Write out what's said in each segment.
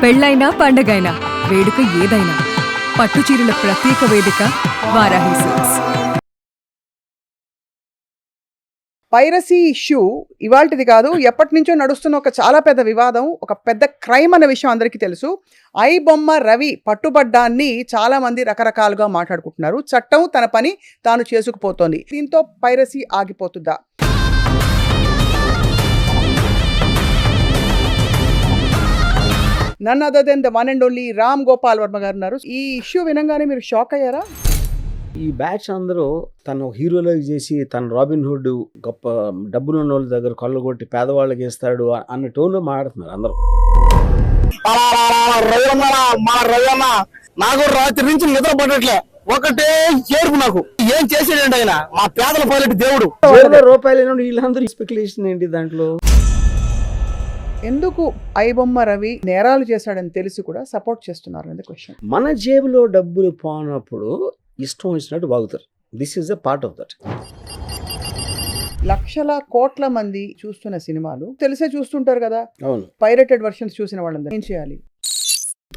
పెళ్ళైనా పండగైనా వేడుక ఏదైనా పట్టుచీరల ప్రత్యేక వేదిక వారాహి సిల్క్స్. పైరసీ ఇష్యూ ఇవాల్టిది కాదు, ఎప్పటి నుంచో నడుస్తున్న ఒక చాలా పెద్ద వివాదం, ఒక పెద్ద క్రైమ్ అన్న విషయం అందరికీ తెలుసు. ఐ బొమ్మ రవి పట్టుబడ్డాన్ని చాలా మంది రకరకాలుగా మాట్లాడుకుంటున్నారు. చట్టం తన పని తాను చేసుకుపోతోంది. దీంతో పైరసీ ఆగిపోతుందా? None other than the one and only Ram Gopal Varma garu ఉన్నారు. ఈ ఇష్యూ వినంగానే మీరు షాక్ అయ్యారా? ఈ బ్యాచ్ అందరూ తను హీరోలో చేసి తన రాబిన్ హుడ్ గొప్ప డబ్బులు ఉన్న వాళ్ళ దగ్గర కొల్లగొట్టి పేదవాళ్ళకి ఇస్తాడు అన్న టోన్లో మాట్లాడుతున్నారు అందరూ. నాకు రాత్రి నుంచి నిద్ర పడట్లే, ఒకటే ఏడుపు. నాకు ఏం చేసేటండి ఆయన, మా పేదల పైలట్ దేవుడు. రూపాయలు వీళ్ళందరూ స్పెక్యులేషన్ ఏంటి దాంట్లో? ఎందుకు ఐ బొమ్మ రవి నేరాలు చేశాడని తెలిసి కూడా సపోర్ట్ చేస్తున్నారు అనేది క్వశ్చన్. మన జేబులో డబ్బులు పోనప్పుడు ఇష్టం వచ్చినట్టు వాగుతారు. This is a part of that. లక్షల కోట్ల మంది చూస్తున్న సినిమాలు తెలిసే చూస్తుంటారు కదా. అవును, పైరేటెడ్ వర్షన్స్ చూసిన వాళ్ళందరూ ఏం చేయాలి?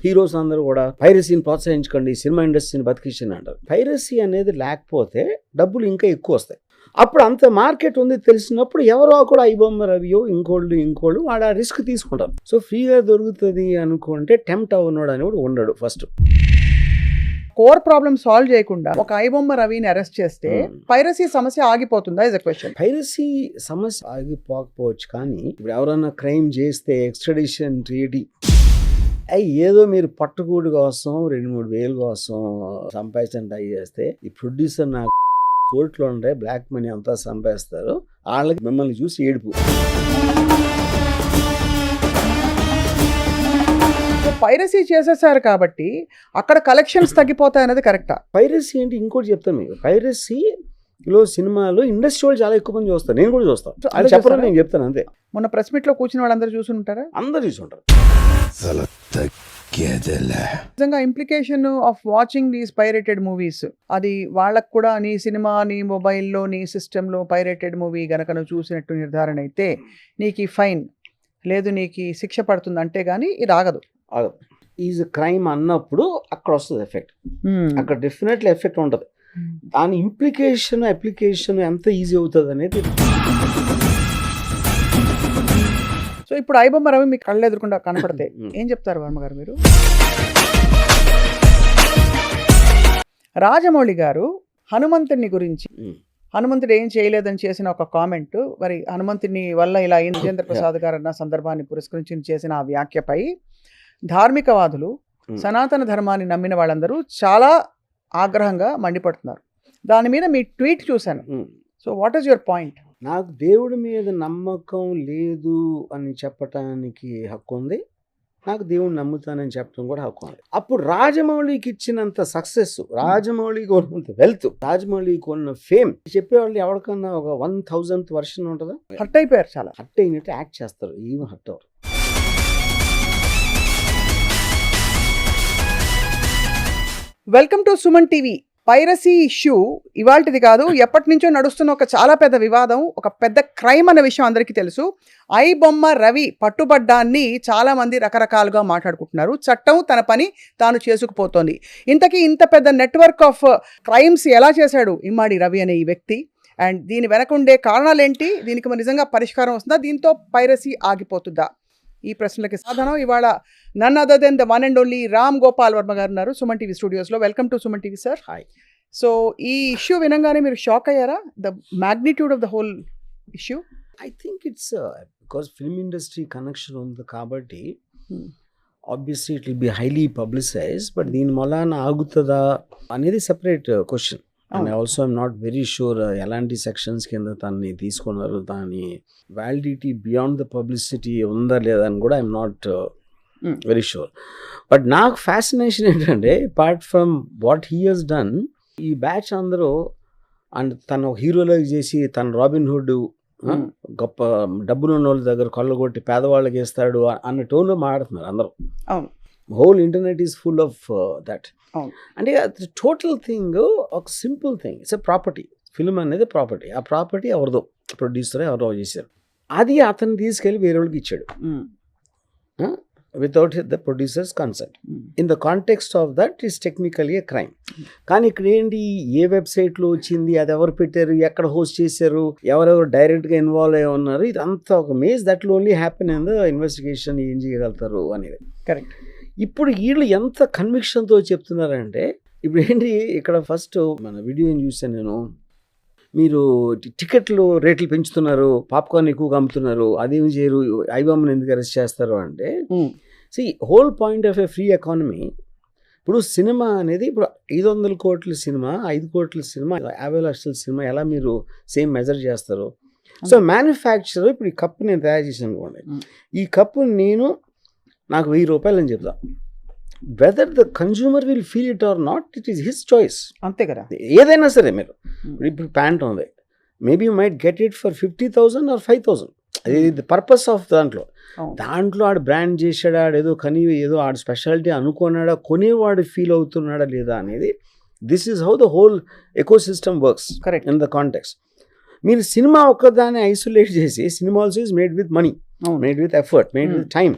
హీరోస్ అందరూ కూడా పైరసీని ప్రోత్సహించకండి, సినిమా ఇండస్ట్రీని బతికించండి అంటారు. పైరసీ అనేది లేకపోతే డబ్బులు ఇంకా ఎక్కువ వస్తాయి. అప్పుడు అంత మార్కెట్ ఉంది తెలిసినప్పుడు ఎవరో కూడా ఐ బొమ్మ రవియో ఇంకోళ్ళు వాడు ఆ రిస్క్ తీసుకుంటారు. సో ఫ్రీగా దొరుకుతుంది అనుకుంటే టెంప్ట్ అవునాడు అని కూడా ఉండడు. ఫస్ట్ కోర్ ప్రాబ్లమ్ సాల్వ్ చేయకుండా ఒక ఐ బొమ్మ రవిని అరెస్ట్ చేస్తే పైరసీ సమస్య ఆగిపోతుందా ఇస్ అ క్వశ్చన్. పైరసీ సమస్య ఆగిపోకపోవచ్చు, కానీ ఇప్పుడు ఎవరైనా క్రైమ్ చేస్తే ఎక్స్ట్రాడిషన్ ట్రీటీ ఏదో మీరు పట్టుకూడి కోసం 2-3 వేలు కోసం సంపాదించడం ట్రై చేస్తే ఈ ప్రొడ్యూసర్ నాకు కోర్టులో ఉండే బ్లాక్ మనీ అంతా సంపాదిస్తారు, వాళ్ళకి మిమ్మల్ని చూసి ఏడుపు. పైరసీ చేసేసారు కాబట్టి అక్కడ కలెక్షన్స్ తగ్గిపోతాయి అనేది కరెక్టా? పైరసీ అంటే ఇంకోటి చెప్తాను మీకు. పైరసీలో సినిమాలో ఇండస్ట్రీ వాళ్ళు చాలా ఎక్కువ మంది చూస్తారు, నేను కూడా చూస్తాను. అది చెప్పరు, నేను చెప్తాను అంతే. మొన్న ప్రెస్ మీట్ లో కూర్చున్న వాళ్ళందరూ చూసి ఉంటారా? అందరు చూసుంటారు. నిజంగా implication of watching these pirated movies, అది వాళ్ళకు కూడా నీ సినిమా, నీ మొబైల్లో, నీ సిస్టంలో పైరేటెడ్ మూవీ గనక నువ్వు చూసినట్టు నిర్ధారణ అయితే నీకు ఫైన్ లేదు, నీకు శిక్ష పడుతుంది అంటే గానీ ఇది ఆగదు. ఈజ్ క్రైమ్ అన్నప్పుడు అక్కడ వస్తుంది ఎఫెక్ట్. అక్కడ డెఫినెట్లీ ఎఫెక్ట్ ఉంటుంది. దాని ఇంప్లికేషన్ అప్లికేషన్ ఎంత ఈజీ అవుతుంది అనేది. సో ఇప్పుడు ఐ బొమ్మ రవి మీకు కళ్ళు ఎదురకుండా కనపడితే ఏం చెప్తారు వర్మ గారు మీరు? రాజమౌళి గారు హనుమంతుని గురించి, హనుమంతుడు ఏం చేయలేదని చేసిన ఒక కామెంట్, మరి హనుమంతుని వల్ల ఇలా రాజేంద్ర ప్రసాద్ గారు అన్న సందర్భాన్ని పురస్కరించి చేసిన ఆ వ్యాఖ్యపై ధార్మికవాదులు, సనాతన ధర్మాన్ని నమ్మిన వాళ్ళందరూ చాలా ఆగ్రహంగా మండిపడుతున్నారు. దాని మీద మీ ట్వీట్ చూశాను. So what is your point? నాకు దేవుడి మీద నమ్మకం లేదు అని చెప్పటానికి హక్కు ఉంది, నాకు దేవుడిని నమ్ముతానని చెప్పడం కూడా హక్కు ఉంది. అప్పుడు రాజమౌళికి ఇచ్చినంత సక్సెస్, రాజమౌళికి ఉన్నంత వెల్త్, రాజమౌళికి ఉన్న ఫేమ్ చెప్పేవాళ్ళు ఎవరికన్నా ఒక 1000th వర్షన్ ఉంటుందా? హర్ట్ అయిపోయారు, చాలా హర్ట్ అయినట్టు యాక్ట్ చేస్తారు. ఏమి హర్ట్ అవరు. Welcome to Suman TV. Piracy issue ఇవాల్టిది కాదు, ఎప్పటి నుంచో నడుస్తున్న ఒక చాలా పెద్ద వివాదం, ఒక పెద్ద క్రైమ్ అన్న విషయం అందరికీ తెలుసు. ఐ బొమ్మ రవి పట్టుబడ్డాన్ని చాలా మంది రకరకాలుగా మాట్లాడుకుంటున్నారు. చట్టం తన పని తాను చేసుకుపోతోంది. ఇంతకీ ఇంత పెద్ద నెట్వర్క్ ఆఫ్ క్రైమ్స్ ఎలా చేశాడు ఇమ్మాడి రవి అనే ఈ వ్యక్తి? అండ్ దీని వెనకుండే కారణాలేంటి? దీనికి మరి నిజంగా పరిష్కారం వస్తుందా? దీంతో పైరసీ ఆగిపోతుందా? ఈ ప్రశ్నలకి సమాధానం ఇవాళ none other than the one and only Ram Gopal Varma garu ఉన్నారు సుమన్ టీవీ స్టూడియోస్లో. Welcome to Suman TV sir. Hi. So ఈ ఇష్యూ వినంగానే మీరు షాక్ అయ్యారా? The magnitude of the whole issue. I think it's because film industry connection ఉంది కాబట్టి obviously it will be highly publicise. But దీని వలన ఆగుతుందా అనేది separate question. And also I'm not very sure ఎలాంటి సెక్షన్స్ కింద తనని తీసుకున్నారు, దాని వ్యాలిడిటీ బియాండ్ ద పబ్లిసిటీ ఉందా లేదా అని కూడా I'm not very sure. But నాకు ఫ్యాసినేషన్ ఏంటంటే, apart from what he has done, ఈ బ్యాచ్ అందరూ అండ్ తను హీరోలో చేసి తన రాబిన్ హుడ్ గొప్ప డబ్బులు ఉన్న వాళ్ళ దగ్గర కొల్లగొట్టి పేదవాళ్ళకి ఇస్తాడు అన్న టోన్లో మాట్లాడుతున్నారు అందరూ. Whole internet is full of that. అంటే టోటల్ థింగ్ ఒక simple thing, it's a property. Film అనేది ప్రాపర్టీ. ఆ ప్రాపర్టీ ఎవరిదో, ప్రొడ్యూసర్ ఎవరో చేశారు, అది అతను తీసుకెళ్ళి వేరే వాళ్ళకి ఇచ్చాడు. Without the producers consent. In the context of that is technically A crime. కానీ ఇక్కడ ఏంటి, ఏ వెబ్సైట్లో వచ్చింది, అది ఎవరు పెట్టారు, ఎక్కడ హోస్ట్ చేశారు, ఎవరెవరు డైరెక్ట్గా ఇన్వాల్వ్ అయ్యి ఉన్నారు, ఇదంతా ఒక maze that will only happen in the investigation. ఏం చేయగలుగుతారు అనేది. కరెక్ట్. ఇప్పుడు వీళ్ళు ఎంత కన్విక్షన్తో చెప్తున్నారంటే, ఇప్పుడు ఏంటి ఇక్కడ ఫస్ట్ మన వీడియో ఏం చూసాను నేను, మీరు టికెట్లు రేట్లు పెంచుతున్నారు, పాప్కార్న్ ఎక్కువగా అమ్ముతున్నారు, అదేమి చేయరు, ఐబామ్ని ఎందుకు అరెస్ట్ చేస్తారు అంటే, whole point of A free economy. ఇప్పుడు సినిమా అనేది, ఇప్పుడు 500 కోట్ల సినిమా, 5 కోట్ల సినిమా, 50 లక్షల సినిమా ఎలా మీరు సేమ్ మెజర్ చేస్తారు? సో మ్యానుఫ్యాక్చరర్ ఇప్పుడు ఈ కప్పు నేను తయారు చేసాను అనుకోండి, ఈ కప్పు నాకు 1000 రూపాయలు అని చెప్తా. Whether the consumer will feel it or not, it is his choice. అంతే కదా. ఏదైనా సరే మీరు ఇప్పుడు ప్యాంట్ ఉంది, maybe you might get it for 50,000 or 5,000. అది ది పర్పస్ ఆఫ్ దాంట్లో ఆడు బ్రాండ్ చేశాడా, ఆడేదో ఏదో ఆడు స్పెషాలిటీ అనుకున్నాడా, కొనేవాడు ఫీల్ అవుతున్నాడా లేదా అనేది, this is how the whole eco system works in the context. మీరు సినిమా ఒక్కదాన్ని ఐసోలేట్ చేసి, cinema also is made with money, made with effort, made with time,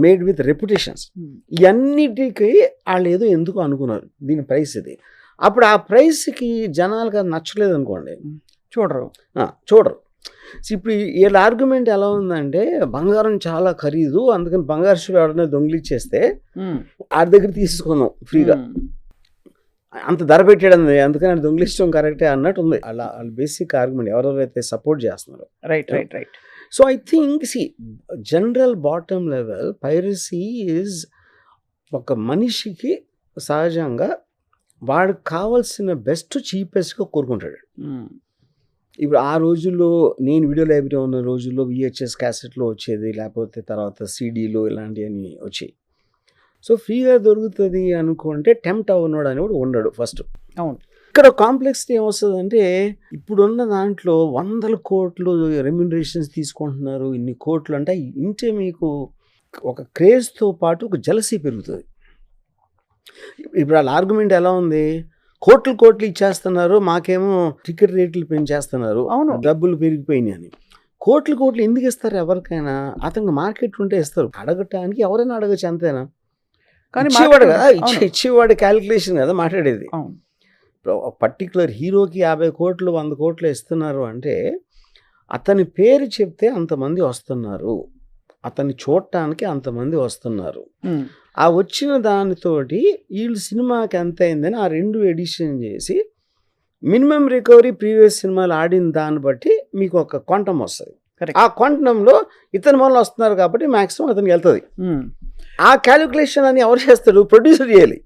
made with reputations. ఇవన్నిటికీ వాళ్ళు ఏదో ఎందుకు అనుకున్నారు దీని ప్రైస్ ఇది. అప్పుడు ఆ ప్రైస్కి జనాలకు అది నచ్చలేదు అనుకోండి, చూడరు. ఇప్పుడు వీళ్ళ ఆర్గ్యుమెంట్ ఎలా ఉందంటే, బంగారం చాలా ఖరీదు, అందుకని బంగారు షూ ఎవరైనా దొంగిలిచ్చేస్తే ఆడి దగ్గర తీసుకుందాం ఫ్రీగా, అంత ధర పెట్టాడు, అందుకని అది దొంగిలించడం కరెక్టే అన్నట్టు ఉంది. అలా వాళ్ళ బేసిక్ ఆర్గ్యుమెంట్ ఎవరెవరైతే సపోర్ట్ చేస్తున్నారు. Right. So I think general bottom level piracy is ఒక మనిషికి సహజంగా వాడికి కావాల్సిన బెస్ట్ చీపెస్ట్గా కోరుకుంటాడు. ఇప్పుడు ఆ రోజుల్లో నేను వీడియో లైబ్రరీ ఉన్న రోజుల్లో VHS క్యాసెట్లో వచ్చేది, లేకపోతే తర్వాత CDలు ఇలాంటివన్నీ వచ్చాయి. సో ఫ్రీగా దొరుకుతుంది అనుకుంటే టెంప్ట్ అవ్వనాడు అనేవాడు ఉండడు ఫస్ట్. అవును. ఇక్కడ కాంప్లెక్సిటీ ఏమొస్తుందంటే, ఇప్పుడున్న దాంట్లో 100 కోట్లు రెమ్యునరేషన్స్ తీసుకుంటున్నారు, ఇన్ని కోట్లు అంటే ఇంటే మీకు ఒక క్రేజ్తో పాటు ఒక జలసీ పెరుగుతుంది. ఇప్పుడు వాళ్ళ ఆర్గ్యుమెంట్ ఎలా ఉంది, కోట్లు ఇచ్చేస్తున్నారు, మాకేమో టికెట్ రేట్లు పెంచేస్తున్నారు, డబ్బులు పెరిగిపోయినాయి అని. కోట్లు ఎందుకు ఇస్తారు ఎవరికైనా? అతనికి మార్కెట్ ఉంటే ఇస్తారు, అడగటానికి ఎవరైనా అడగచ్చు, అంతేనా? కానీ ఇచ్చేవాడు కదా, ఇచ్చేవాడు క్యాలిక్యులేషన్ కదా మాట్లాడేది. ఒక పర్టికులర్ హీరోకి 50 కోట్లు 100 కోట్లు ఇస్తున్నారు అంటే, అతని పేరు చెప్తే అంతమంది వస్తున్నారు, అతన్ని చూడటానికి అంతమంది వస్తున్నారు. ఆ వచ్చిన దానితోటి వీళ్ళు సినిమాకి ఎంత అయిందని ఆ 2 ఎడిషన్ చేసి మినిమం రికవరీ ప్రీవియస్ సినిమాలు ఆడిన దాన్ని బట్టి మీకు ఒక క్వాంటమ్ వస్తుంది. ఆ క్వాంటంలో ఇతని వల్ల వస్తున్నారు కాబట్టి మ్యాక్సిమం అతనికి వెళ్తుంది. ఆ క్యాలిక్యులేషన్ అని ఎవరు చేస్తాడు? ప్రొడ్యూసర్ చేయాలి.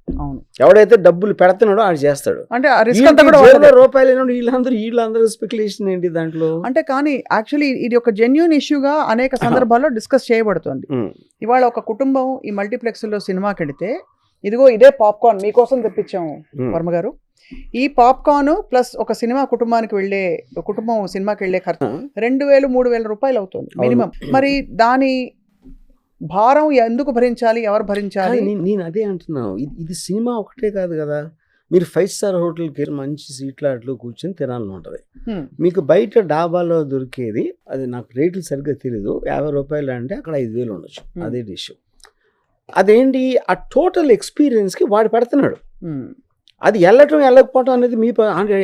ఎవడైతే డబ్బులు పెడుతున్నాడో ఆడు చేస్తాడు. అంటే రూపాయలు వీళ్ళందరూ స్పెక్యులేషన్ ఏంటి దాంట్లో అంటే. కానీ యాక్చువల్లీ ఇది ఒక జెన్యూన్ ఇష్యూగా అనేక సందర్భాల్లో డిస్కస్ చేయబడుతుంది. ఇవాళ ఒక కుటుంబం ఈ మల్టీప్లెక్స్ లో సినిమాకి వెళితే, ఇదిగో ఇదే పాప్కార్న్ మీకోసం తెప్పించాము వర్మ గారు, ఈ పాప్కార్న్ ప్లస్ ఒక సినిమా కుటుంబం సినిమాకి వెళ్లే ఖర్చు 2,000-3,000 రూపాయలు అవుతుంది మినిమం. మరి దాని భారం ఎందుకు భరించాలి, ఎవరు భరించాలి? నేను అదే అంటున్నాను. ఇది సినిమా ఒకటే కాదు కదా, మీరు 5 స్టార్ హోటల్కి మంచి సీట్లాట్లు కూర్చొని తినాలని ఉంటుంది. మీకు బయట డాబాలో దొరికేది, అది నాకు రేట్లు సరిగ్గా తెలియదు, 50 రూపాయలు అంటే అక్కడ 5,000 ఉండొచ్చు అదే డిష్. అదేంటి, ఆ టోటల్ ఎక్స్పీరియన్స్కి వాడు పెడుతున్నాడు. అది వెళ్ళకపోవటం అనేది మీ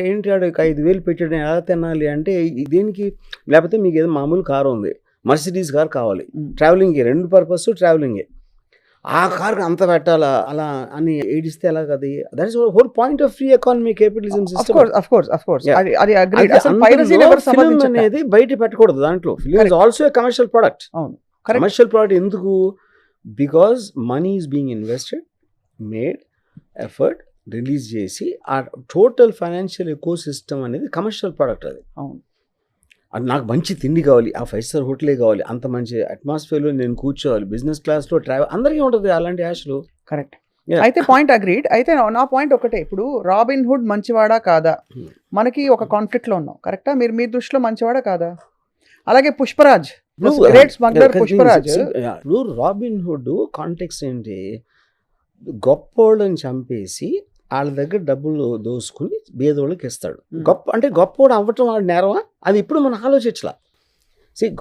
ఏంటి, ఆడు 5,000 పెట్టాడు ఎలా తినాలి అంటే దేనికి? లేకపోతే మీకు ఏదో మామూలు కారు ఉంది, మర్సిడీస్ కార్ కావాలి ట్రావెలింగ్కి, 2 పర్పస్ ట్రావెలింగే, ఆ కార్ అంత పెట్టాలా అలా అని ఏడిస్తే ఎలా కదా? That is whole point of free economy capitalism system. అనేది బయట పెట్టకూడదు. దాంట్లో film is also a commercial product. Commercial product ఎందుకు? Because money is being invested, made effort, release చేసి ఆ టోటల్ ఫైనాన్షియల్ ఎకో సిస్టమ్ అనేది కమర్షియల్ ప్రొడక్ట్. అది అది నాకు మంచి తిండి కావాలి, ఆ 5 స్టార్ హోటలే కావాలి, అంత మంచి అట్మాస్ఫియర్లో నేను కూర్చోవాలి, బిజినెస్ క్లాస్లో ట్రావెల్, అందరికీ ఉంటుంది అలాంటి ఆశలు. కరెక్ట్. అయితే పాయింట్ అగ్రీడ్. అయితే నా పాయింట్ ఒకటే, ఇప్పుడు రాబిన్ హుడ్ మంచివాడా కాదా, మనకి ఒక కాన్ఫ్లిక్ట్లో ఉన్నాం. కరెక్టా? మీరు మీ దృష్టిలో మంచివాడా కాదా? అలాగే పుష్పరాజ్, గ్రేట్ స్మగ్లర్ పుష్పరాజ్. ఇప్పుడు రాబిన్ హుడ్ కాంటెక్స్ట్ ఏంటి, గొప్పోళ్ళని చంపేసి వాళ్ళ దగ్గర డబ్బులు దోసుకుని బేదోళ్ళకి ఇస్తాడు. గొప్పోడు అవ్వటం వాడు నేరమా? అది ఇప్పుడు మనం ఆలోచించలా.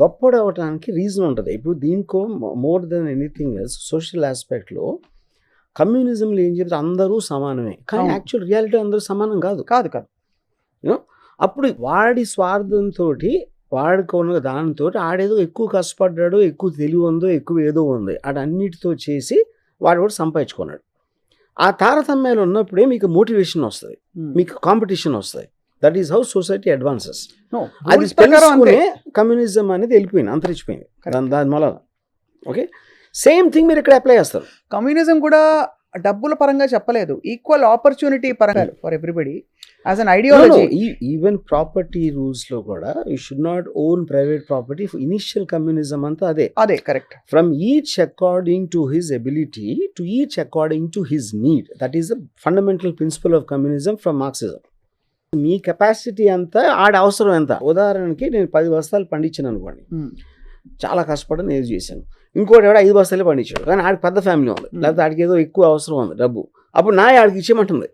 గొప్పడు అవడానికి రీజన్ ఉంటుంది. ఇప్పుడు దీనికో more than anything else social ఆస్పెక్ట్లో కమ్యూనిజంలో ఏం చెప్తే అందరూ సమానమే, కానీ అవును. యాక్చువల్ రియాలిటీ అందరూ సమానం కాదు. కాదు కాదు అప్పుడు వాడి స్వార్థంతో వాడికి ఉన్న దానితో ఆడేదో ఎక్కువ కష్టపడ్డాడు, ఎక్కువ తెలివి ఉందో, ఎక్కువ ఏదో ఉంది, అన్నిటితో చేసి వాడు కూడా సంపాదించుకున్నాడు. ఆ తారతమ్యాలు ఉన్నప్పుడే మీకు మోటివేషన్ వస్తుంది, మీకు కాంపిటీషన్ వస్తుంది. That is how society advances. అది తెలుసుకునే కమ్యూనిజం అనేది వెళ్ళిపోయింది, అంతరించిపోయింది దాని మూలన. ఓకే, సేమ్ థింగ్ మీరు ఇక్కడ అప్లై చేస్తారు. కమ్యూనిజం కూడా డబ్బుల పరంగా చెప్పలేదు, ఈక్వల్ ఆపర్చునిటీ పరంగా for everybody as an ideology. Even property rules లో కూడా you should not own private property. Initial communism అంతా అదే correct. From each according to his ability to each according to his need. That is the fundamental principal of communism from Marxism. Me capacity అంతా ఆడ అవసరం ఎంత. ఉదాహరణకి నేను 10 బస్తాలు పండించాను అనుకోండి, చాలా కష్టపడి నేను చేశాను. ఇంకోటి ఎవడో 5 బస్తాలే పండించాడు, కానీ ఆడికి పెద్ద ఫ్యామిలీ ఉంది, లేకపోతే ఆడికి ఏదో ఎక్కువ అవసరం ఉంది డబ్బు, అప్పుడు ఆడికి ఇచ్చేయమంటుంది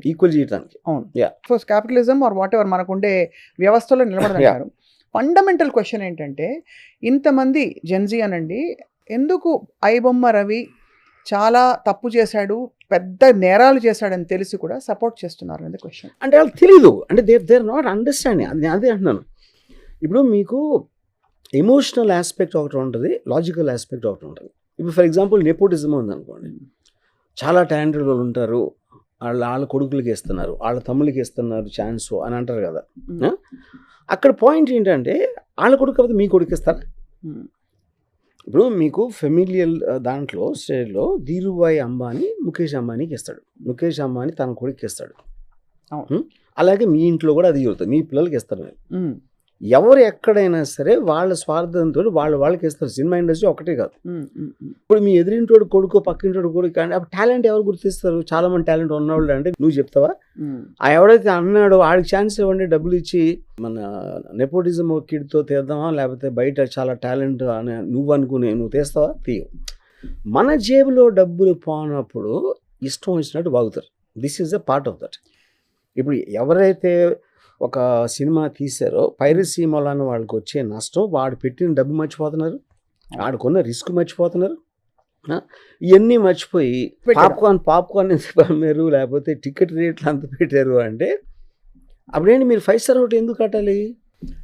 ఈక్వల్ చేయడానికి. అవును. So capitalism or whatever మనకుండే వ్యవస్థలో నిలబడదంటారు. ఫండమెంటల్ క్వశ్చన్ ఏంటంటే, ఇంతమంది జెన్జీ అనండి, ఎందుకు ఐబొమ్మ రవి చాలా తప్పు చేశాడు, పెద్ద నేరాలు చేశాడని తెలిసి కూడా సపోర్ట్ చేస్తున్నారు అనేది క్వశ్చన్. అంటే వాళ్ళకి తెలీదు, అంటే దేర్ నాట్ అండర్స్టాండింగ్. అదే అంటున్నాను. ఇప్పుడు మీకు ఎమోషనల్ ఆస్పెక్ట్ ఒకటి ఉంటుంది, లాజికల్ ఆస్పెక్ట్ ఒకటి ఉంటుంది. ఇప్పుడు ఫర్ ఎగ్జాంపుల్ నెపోటిజం ఉందనుకోండి, చాలా టాలెంటెడ్ వాళ్ళు ఉంటారు, వాళ్ళ కొడుకులకి ఇస్తున్నారు, వాళ్ళ తమ్ముళ్ళకి ఇస్తున్నారు ఛాన్స్ అని అంటారు కదా. అక్కడ పాయింట్ ఏంటంటే, వాళ్ళ కొడుకు కాకపోతే మీ కొడుకు ఇస్తారా? ఇప్పుడు మీకు ఫెమిలియల్ దాంట్లో స్టేజ్లో ధీరుభాయ్ అంబానీ ముఖేష్ అంబానీకి ఇస్తాడు, ముఖేష్ అంబానీ తన కొడుకు ఇస్తాడు. అలాగే మీ ఇంట్లో కూడా అది జరుగుతుంది, మీ పిల్లలకి ఇస్తారు. ఎవరు ఎక్కడైనా సరే వాళ్ళ స్వార్థంతో వాళ్ళకి ఇస్తారు. సినిమా ఇండస్ట్రీ ఒకటే కాదు. ఇప్పుడు మీ ఎదురింటోడు కొడుకు, పక్కింటోడు కొడుకు, అంటే అప్పుడు టాలెంట్ ఎవరు గుర్తిస్తారు? చాలా మంది టాలెంట్ ఉన్నవాళ్ళు. అంటే నువ్వు చెప్తావా? ఆ ఎవడైతే అన్నాడో వాడికి ఛాన్స్ ఇవ్వండి, డబ్బులు ఇచ్చి మన నెపోటిజం కిడ్తో తీద్దామా, లేకపోతే బయట చాలా టాలెంట్ అని నువ్వు తీస్తావా? తీయవు. మన జేబులో డబ్బులు పోనప్పుడు ఇష్టం వచ్చినట్టు బాగుతారు. This is a part of that. ఇప్పుడు ఎవరైతే ఒక సినిమా తీశారో పైరసీ మూలాన వాళ్ళకి వచ్చే నష్టం, వాడు పెట్టిన డబ్బు మర్చిపోతున్నారు, ఆడుకున్న రిస్క్ మర్చిపోతున్నారు. ఇవన్నీ మర్చిపోయి పాప్కార్న్ ఎంత అమ్మారు, లేకపోతే టికెట్ రేట్లు అంత పెట్టారు అంటే అప్పుడేంటి మీరు 5 స్టార్ హోటల్ ఎందుకు కట్టాలి?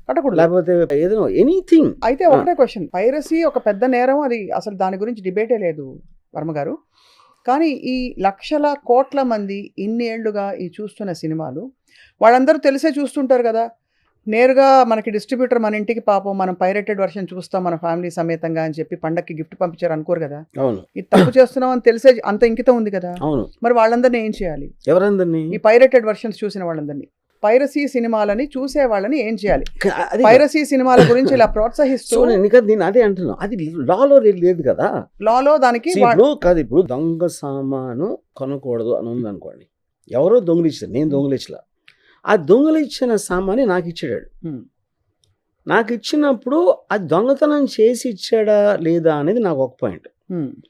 కట్టకూడదు. లేకపోతే ఏదో ఎనీథింగ్. అయితే ఒకటే క్వశ్చన్, పైరసీ ఒక పెద్ద నేరం, అది అసలు దాని గురించి డిబేటే లేదు వర్మ గారు. కానీ ఈ లక్షల కోట్ల మంది ఇన్ని ఏళ్లుగా ఈ చూస్తున్న సినిమాలు వాళ్ళందరూ తెలిసే చూస్తుంటారు కదా. నేరుగా మనకి డిస్ట్రిబ్యూటర్ మన ఇంటికి పాపం మనం పైరేటెడ్ వర్షన్ చూస్తాం మన ఫ్యామిలీ సమేతంగా అని చెప్పి పండక్కి గిఫ్ట్ పంపించారు అనుకోరు కదా. అవును, ఇది తప్పు చేస్తున్నాం అని తెలిసే అంత ఇంకితం ఉంది కదా. అవును, మరి వాళ్ళందరినీ ఏం చేయాలి? ఎవరందరినీ? ఈ పైరేటెడ్ వర్షన్స్ చూసిన వాళ్ళందరినీ, పైరసీ సినిమాలని చూసే వాళ్ళని ఏం చేయాలి? పైరసీ సినిమాల గురించి ఇలా ప్రోత్సహిస్తూ నేను అదే అంటున్నాను, అది లాలో లేదు కదా. లాలో దానికి కాదు. ఇప్పుడు దొంగ సామాను కొనకూడదు అని ఉంది అనుకోండి, ఎవరో దొంగలిచ్చారు, నేను దొంగలిచ్చలా, ఆ దొంగలిచ్చిన సామాన్ని నాకు ఇచ్చాడు. నాకు ఇచ్చినప్పుడు అది దొంగతనం చేసి ఇచ్చాడా లేదా అనేది నాకు ఒక పాయింట్,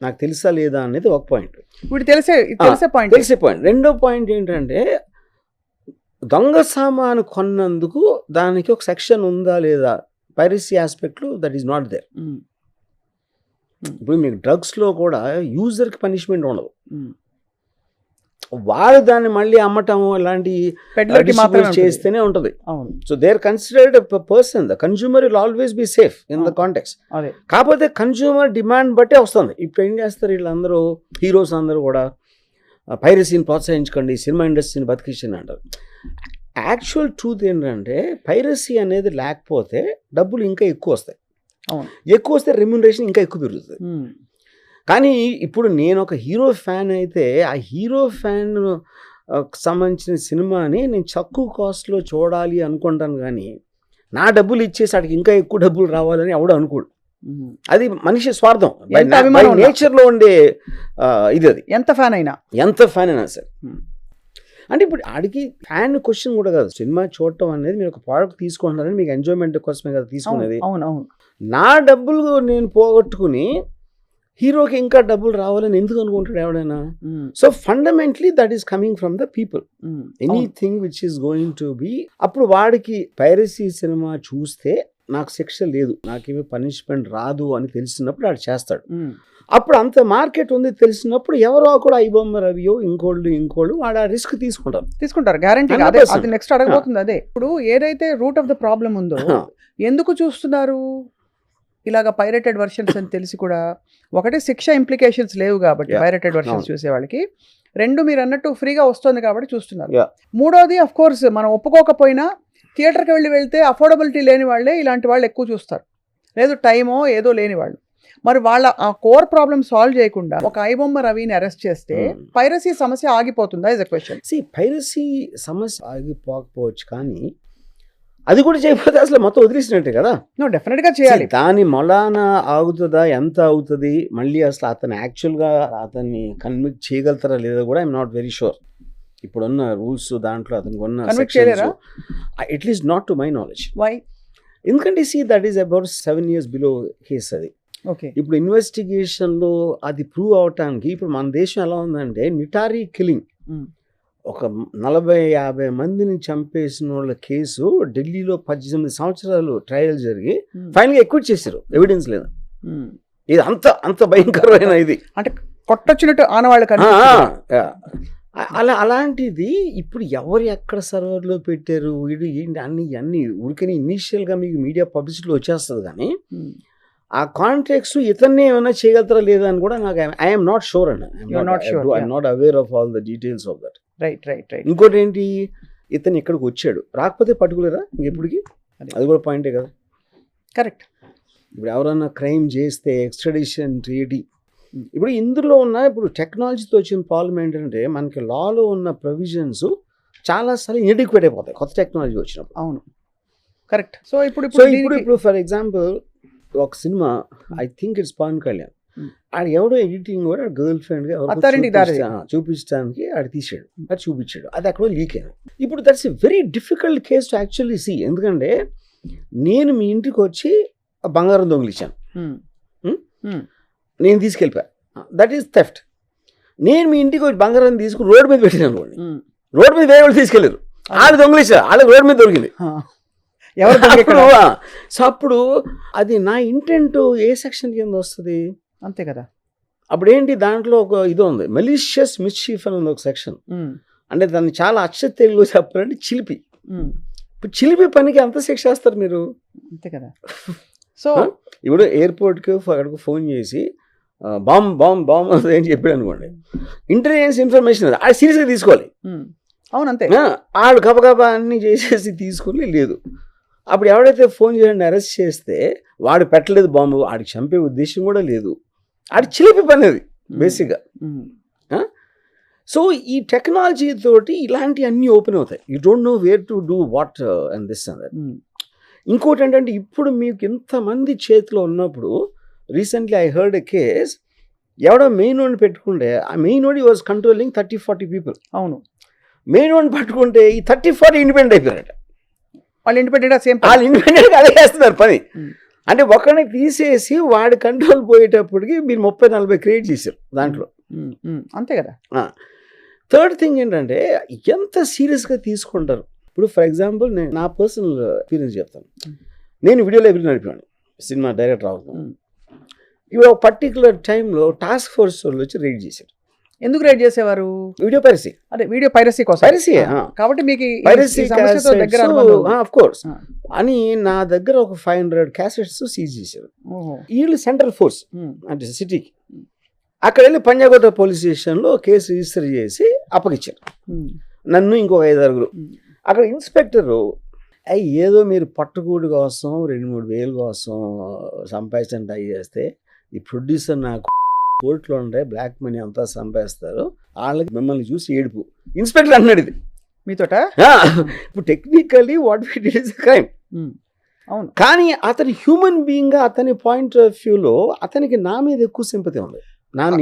నాకు తెలుసా లేదా అనేది ఒక పాయింట్. ఇప్పుడు తెలిసే పాయింట్. రెండో పాయింట్ ఏంటంటే, దొంగ సామాను కొన్నందుకు దానికి ఒక సెక్షన్ ఉందా లేదా, పైరసీ ఆస్పెక్ట్లో దట్ ఈస్ నాట్ దేర్. ఇప్పుడు మీకు డ్రగ్స్లో కూడా యూజర్కి పనిష్మెంట్ ఉండదు, వాడు దాన్ని మళ్ళీ అమ్మటం అలాంటి చేస్తేనే ఉంటుంది. So they are considered person, the consumer will always be safe in the context. కాకపోతే కన్స్యూమర్ డిమాండ్ బట్టే వస్తుంది. ఇప్పుడు ఏం చేస్తారు వీళ్ళందరూ, హీరోస్ అందరూ కూడా పైరసీని ప్రోత్సహించకండి, సినిమా ఇండస్ట్రీని బతికించండి అంటారు. యాక్చువల్ ట్రూత్ ఏంటంటే, పైరసీ అనేది లేకపోతే డబ్బులు ఇంకా ఎక్కువ వస్తాయి, ఎక్కువ వస్తే రెమ్యూనరేషన్ ఇంకా ఎక్కువ పెరుగుతుంది. కానీ ఇప్పుడు నేను ఒక హీరో ఫ్యాన్ అయితే, ఆ హీరో ఫ్యాన్ సంబంధించిన సినిమాని నేను తక్కువ కాస్ట్లో చూడాలి అనుకుంటాను, కానీ నా డబ్బులు ఇచ్చేసి వాడికి ఇంకా ఎక్కువ డబ్బులు రావాలని ఎవడు అనుకోడు. అది మనిషి స్వార్థం, నేచర్లో ఉండే ఇది. అది ఎంత ఫ్యాన్ అయినా సరే. అంటే ఇప్పుడు ఆడికి ఫ్యాన్ క్వశ్చన్ కూడా కాదు, సినిమా చూడటం అనేది మీరు ఒక ప్రోడక్ట్ తీసుకుంటున్నారని మీకు ఎంజాయ్మెంట్ కోసమే కదా తీసుకునేది. నా డబ్బులు నేను పోగొట్టుకుని హీరోకి ఇంకా డబ్బులు రావాలని ఎందుకు అనుకుంటాడు ఎవడైనా? So fundamentally that is coming from the people. Anything which is going to be, అప్పుడు వాడికి పైరసీ సినిమా చూస్తే నాకు శిక్ష లేదు, నాకేమీ పనిష్మెంట్ రాదు అని తెలిసినప్పుడు ఆడు చేస్తాడు. అప్పుడు అంత మార్కెట్ ఉంది తెలిసినప్పుడు ఎవరో కూడా ఐబొమ్మ రవియో ఇంకోళ్ళు వాడు ఆ రిస్క్ తీసుకుంటారు గ్యారంటీ. అదే అది నెక్స్ట్ అడగబోతుంది. అదే ఇప్పుడు ఏదైతే రూట్ ఆఫ్ ద ప్రాబ్లం ఉందో ఎందుకు చూస్తున్నారు ఇలాగ పైరేటెడ్ వర్షన్స్ అని తెలిసి కూడా? ఒకటి శిక్ష ఇంప్లికేషన్స్ లేవు కాబట్టి పైరేటెడ్ వర్షన్స్ చూసే వాళ్ళకి, రెండు మీరు అన్నట్టు ఫ్రీగా వస్తుంది కాబట్టి చూస్తున్నారు. మూడోది అఫ్ కోర్స్ మనం ఒప్పుకోకపోయినా థియేటర్కి వెళ్తే అఫోర్డబిలిటీ లేని వాళ్ళే ఇలాంటి వాళ్ళు ఎక్కువ చూస్తారు, లేదు టైమో ఏదో లేని వాళ్ళు. మరి వాళ్ళ ఆ కోర్ ప్రాబ్లమ్ సాల్వ్ చేయకుండా ఒక ఐబొమ్మ రవిని అరెస్ట్ చేస్తే పైరసీ సమస్య ఆగిపోతుందా ఇస్ అ క్వశ్చన్. పైరసీ సమస్య ఆగిపోకపోవచ్చు, కానీ అది కూడా చేయకపోతే అసలు మొత్తం వదిలేసినట్టే కదా. డెఫినెట్ గా చేయాలి. దాని మొలాన ఆగుతుందా, ఎంత అవుతుంది, మళ్ళీ అసలు అతను యాక్చువల్గా అతన్ని కన్విక్ట్ చేయగలుగుతారా లేదా కూడా ఐఎమ్ నాట్ వెరీ షూర్. ఇప్పుడున్న రూల్స్ దాంట్లో అతనికి ఉన్న at least not to my knowledge. Why? ఎందుకంటే that is about 7 years below case అది. ఇప్పుడు ఇన్వెస్టిగేషన్లో అది ప్రూవ్ అవటానికి ఇప్పుడు మన దేశం ఎలా ఉందంటే నిటారీ కిల్లింగ్, ఒక 40-50 మందిని చంపేసిన వాళ్ళ కేసు ఢిల్లీలో 18 సంవత్సరాలు ట్రయల్ జరిగి ఫైనల్గా ఎక్విట్ చేశారు, ఎవిడెన్స్ లేదు. ఇది అంత భయంకరమైన ఇది, అంటే కొట్టొచ్చినట్టు ఆనవాళ్ళకి. అలాంటిది ఇప్పుడు ఎవరు ఎక్కడ సర్వర్లో పెట్టారు వీడు ఏంటి అన్ని ఉరికని ఇనీషియల్గా మీకు మీడియా పబ్లిసిటీలో వచ్చేస్తుంది, కానీ ఆ కాంట్రాక్ట్స్ ఇతన్ని ఏమైనా చేయగలుగుతారా లేదా అని కూడా నాకు ఐఎమ్ నాట్ షూర్ అండి. I'm not aware of all the details of that. Right. ఇంకోటి ఏంటి, ఇతను ఇక్కడికి వచ్చాడు, రాకపోతే పర్టికులరా ఇంకెప్పటికి, అది కూడా పాయింటే కదా. కరెక్ట్. ఇప్పుడు ఎవరన్నా క్రైమ్ చేస్తే ఎక్స్ట్రాడిషన్ ట్రీటీ, ఇప్పుడు ఇందులో ఉన్న ఇప్పుడు టెక్నాలజీతో వచ్చిన ప్రాబ్లం ఏంటంటే మనకి లాలో ఉన్న ప్రొవిజన్స్ చాలాసార్లు ఇన్ఎడిక్వేట్ అయిపోతాయి కొత్త టెక్నాలజీ వచ్చినప్పుడు. అవును, కరెక్ట్. సో ఇప్పుడు ఫర్ ఎగ్జాంపుల్ ఒక cinema, I think it's Pawan Kalyan, ఆడ ఎవడో ఎడిటింగ్ కూడా గర్ల్ ఫ్రెండ్ చూపించడానికి ఆడ తీసాడు, అది చూపించాడు, అది అక్కడ లీక్ అయింది. ఇప్పుడు that's a very difficult case to actually see. ఎందుకంటే నేను మీ ఇంటికి వచ్చి బంగారం దొంగిలించాను, నేను తీసుకెళ్ళిపోయా, దట్ ఈస్ థెఫ్ట్. నేను మీ ఇంటికి వచ్చి బంగారం తీసుకుని రోడ్డు మీద పెట్టాను అనుకోండి, రోడ్డు మీద వేరే వాళ్ళు తీసుకెళ్ళారు, ఆడ దొంగిలించారు, వాళ్ళకి రోడ్డు మీద దొరికింది. సో అప్పుడు అది నా ఇంటెంట్ ఏ సెక్షన్ కింద వస్తుంది? అంతే కదా. అప్పుడు ఏంటి, దాంట్లో ఒక ఇది ఉంది, మెలీషియస్ మిస్చీఫ్ అని ఉంది ఒక సెక్షన్. అంటే దాన్ని చాలా అచ్చ తెలుగులో చెప్పాలంటే చిలిపి. ఇప్పుడు చిలిపి పనికి ఎంత శిక్ష వేస్తారు మీరు? అంతే కదా. సో ఇప్పుడు ఎయిర్పోర్ట్కి అక్కడికి ఫోన్ చేసి బాంబ్ అని చెప్పాడు అనుకోండి, ఇంటెలిజెన్స్ ఇన్ఫర్మేషన్ అది సీరియస్గా తీసుకోవాలి. అవును, అంతే. వాళ్ళు గబగబా అన్ని చేసేసి తీసుకుని లేదు. అప్పుడు ఎవడైతే ఫోన్ చేయండి అరెస్ట్ చేస్తే వాడు పెట్టలేదు బాంబు, వాడికి చంపే ఉద్దేశం కూడా లేదు, ఆడి చిలిపి పని అది బేసిక్గా. సో ఈ టెక్నాలజీ తోటి ఇలాంటి అన్నీ ఓపెన్ అవుతాయి. You don't know where to do what and this and that. ఇంకోటి ఏంటంటే ఇప్పుడు మీకు ఇంతమంది చేతిలో ఉన్నప్పుడు, recently I heard a case, ఎవడో మెయిన్ వాడిని పెట్టుకుంటే ఆ మెయిన్ వాడి వాజ్ కంట్రోలింగ్ 30-40 పీపుల్. అవును, మెయిన్ వాడిని పట్టుకుంటే ఈ 30-40 ఇండిపెండెంట్ అయిపోయారట. వాళ్ళు ఇండిపెండెంట్ అదే చేస్తున్నారు పని. అంటే ఒకరిని తీసేసి వాడి కంట్రోల్ పోయేటప్పటికి మీరు 30-40 క్రియేట్ చేశారు దాంట్లో. అంతే కదా. థర్డ్ థింగ్ ఏంటంటే ఎంత సీరియస్గా తీసుకుంటారు. ఇప్పుడు ఫర్ ఎగ్జాంపుల్ నేను నా పర్సనల్ ఎక్స్పీరియన్స్ చెప్తాను. నేను వీడియో లైబ్రరీ నడిపాను, సినిమా డైరెక్టర్ అవుతున్నాను. ఇప్పుడు ఒక పర్టికులర్ టైంలో టాస్క్ ఫోర్స్ వాళ్ళు వచ్చి రైడ్ చేశారు. ఎందుకు రైడ్ చేసేవారు? Video piracy. అదే వీడియో పైరసీ కోసం. పైరసీ కాబట్టి మీకు పైరసీ ఆఫ్ కోర్స్ అని నా దగ్గర ఒక 500 క్యాసెట్స్ సీజ్ చేశారు. వీళ్ళు సెంట్రల్ ఫోర్స్ అంటే సిటీకి, అక్కడ వెళ్ళి పంజాగుట్ట పోలీస్ స్టేషన్లో కేసు రిజిస్టర్ చేసి అప్పగిచ్చారు నన్ను, ఇంకొక 5-6. అక్కడ ఇన్స్పెక్టరు ఏదో మీరు పట్టుకూడి కోసం 2-3 వేలు కోసం సంపాదించడం ట్రై చేస్తే ఈ ప్రొడ్యూసర్ నాకు కోర్టులో ఉండే బ్లాక్ మనీ అంతా సంపాదిస్తారు, వాళ్ళకి మిమ్మల్ని చూసి ఏడుపు. ఇన్స్పెక్టర్ అన్నాడు ఇది మీతోట. ఇప్పుడు technically what we did is crime. అవును, కానీ అతని హ్యూమన్ బీయింగ్గా అతని పాయింట్ ఆఫ్ వ్యూలో అతనికి నా మీద ఎక్కువ సింపతి ఉంది.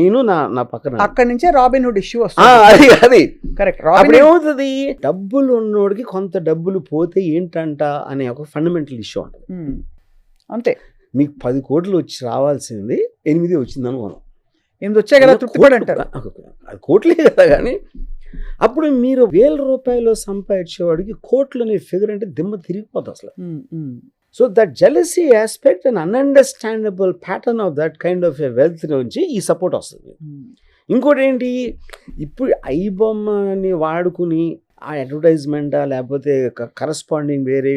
నేను నా పక్కన అక్కడి నుంచే రాబిన్ హుడ్ ఇష్యూ వస్తుంది. అది కరెక్ట్. అప్పుడు ఏమవుతుంది, డబ్బులు ఉన్నోడికి కొంత డబ్బులు పోతే ఏంటంట అనే ఒక ఫండమెంటల్ ఇష్యూ ఉంటుంది. అంతే. మీకు 10 కోట్లు వచ్చి రావాల్సింది 8 వచ్చింది అనుకోను, 8 వచ్చాయి కదా తృప్తిపడి అంటారు. అది కోట్లే కదా. కానీ అప్పుడు మీరు 1000 రూపాయలు సంపాదించేవాడికి కోట్లు అనే ఫిగర్ అంటే దిమ్మ తిరిగిపోతుంది అసలు. So that jealousy aspect and ununderstandable pattern of that kind of a wealth నుంచి ఈ సపోర్ట్ వస్తుంది. ఇంకోటి ఏంటి, ఇప్పుడు ఐబొమ్మని వాడుకుని ఆ అడ్వర్టైజ్మెంటా లేకపోతే కరస్పాండింగ్ వేరే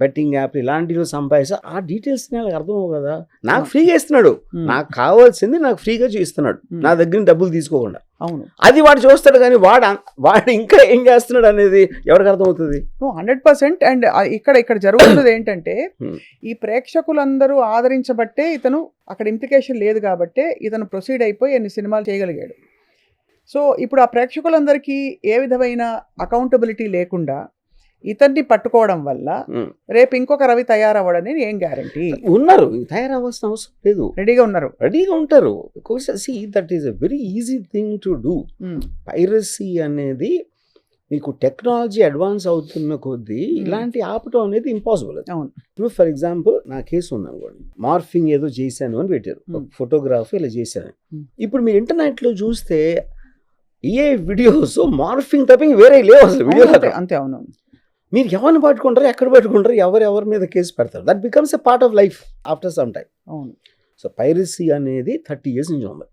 బెట్టింగ్ యాప్ ఇలాంటివి సంపాదిస్తే ఆ డీటెయిల్స్ నాకు అర్థం అవ్వవు కదా. నాకు ఫ్రీగా ఇస్తున్నాడు, నాకు కావాల్సింది నాకు ఫ్రీగా ఇస్తున్నాడు, నా దగ్గర డబ్బులు తీసుకోకుండా. అవును, అది వాడు చూస్తాడు, కానీ వాడు ఇంకా ఏం చేస్తున్నాడు అనేది ఎవరికి అర్థమవుతుంది? 100%. అండ్ ఇక్కడ జరుగుతున్నది ఏంటంటే ఈ ప్రేక్షకులందరూ ఆదరించబట్టే ఇతను అక్కడ ఇంప్లికేషన్ లేదు కాబట్టే ఇతను ప్రొసీడ్ అయిపోయి ఎన్ని సినిమాలు చేయగలిగాడు. సో ఇప్పుడు ఆ ప్రేక్షకులందరికీ ఏ విధమైన అకౌంటబిలిటీ లేకుండా ఇతన్ని పట్టుకోవడం వల్ల రేపు ఇంకొక రవి తయారవ్వడని ఏం గ్యారంటీ? ఉన్నారు, తయారవ్వాల్సిన అవసరం లేదు, రెడీగా ఉంటారు. See that is a very easy thing to do. Piracy అనేది మీకు టెక్నాలజీ అడ్వాన్స్ అవుతున్న కొద్దీ ఇలాంటి ఆపటం అనేది ఇంపాసిబుల్. అవును, ఇప్పుడు ఫర్ ఎగ్జాంపుల్ నా కేసు ఉంది అనుకోండి, మార్ఫింగ్ ఏదో చేశాను అని పెట్టారు, ఫోటోగ్రఫీ ఇలా చేశాను. ఇప్పుడు మీరు ఇంటర్నెట్లో చూస్తే ఏ వీడియోస్ మార్ఫింగ్ తప్ప వేరే లేవు అసలు వీడియో. అంతే. అవును, మీరు ఎవరిని పట్టుకుంటారు, ఎక్కడ పట్టుకుంటారు, ఎవరి మీద కేసు పెడతారు. That becomes a part of life after some time. అవును. సో పైరసీ అనేది 30 years నుంచి ఉంది.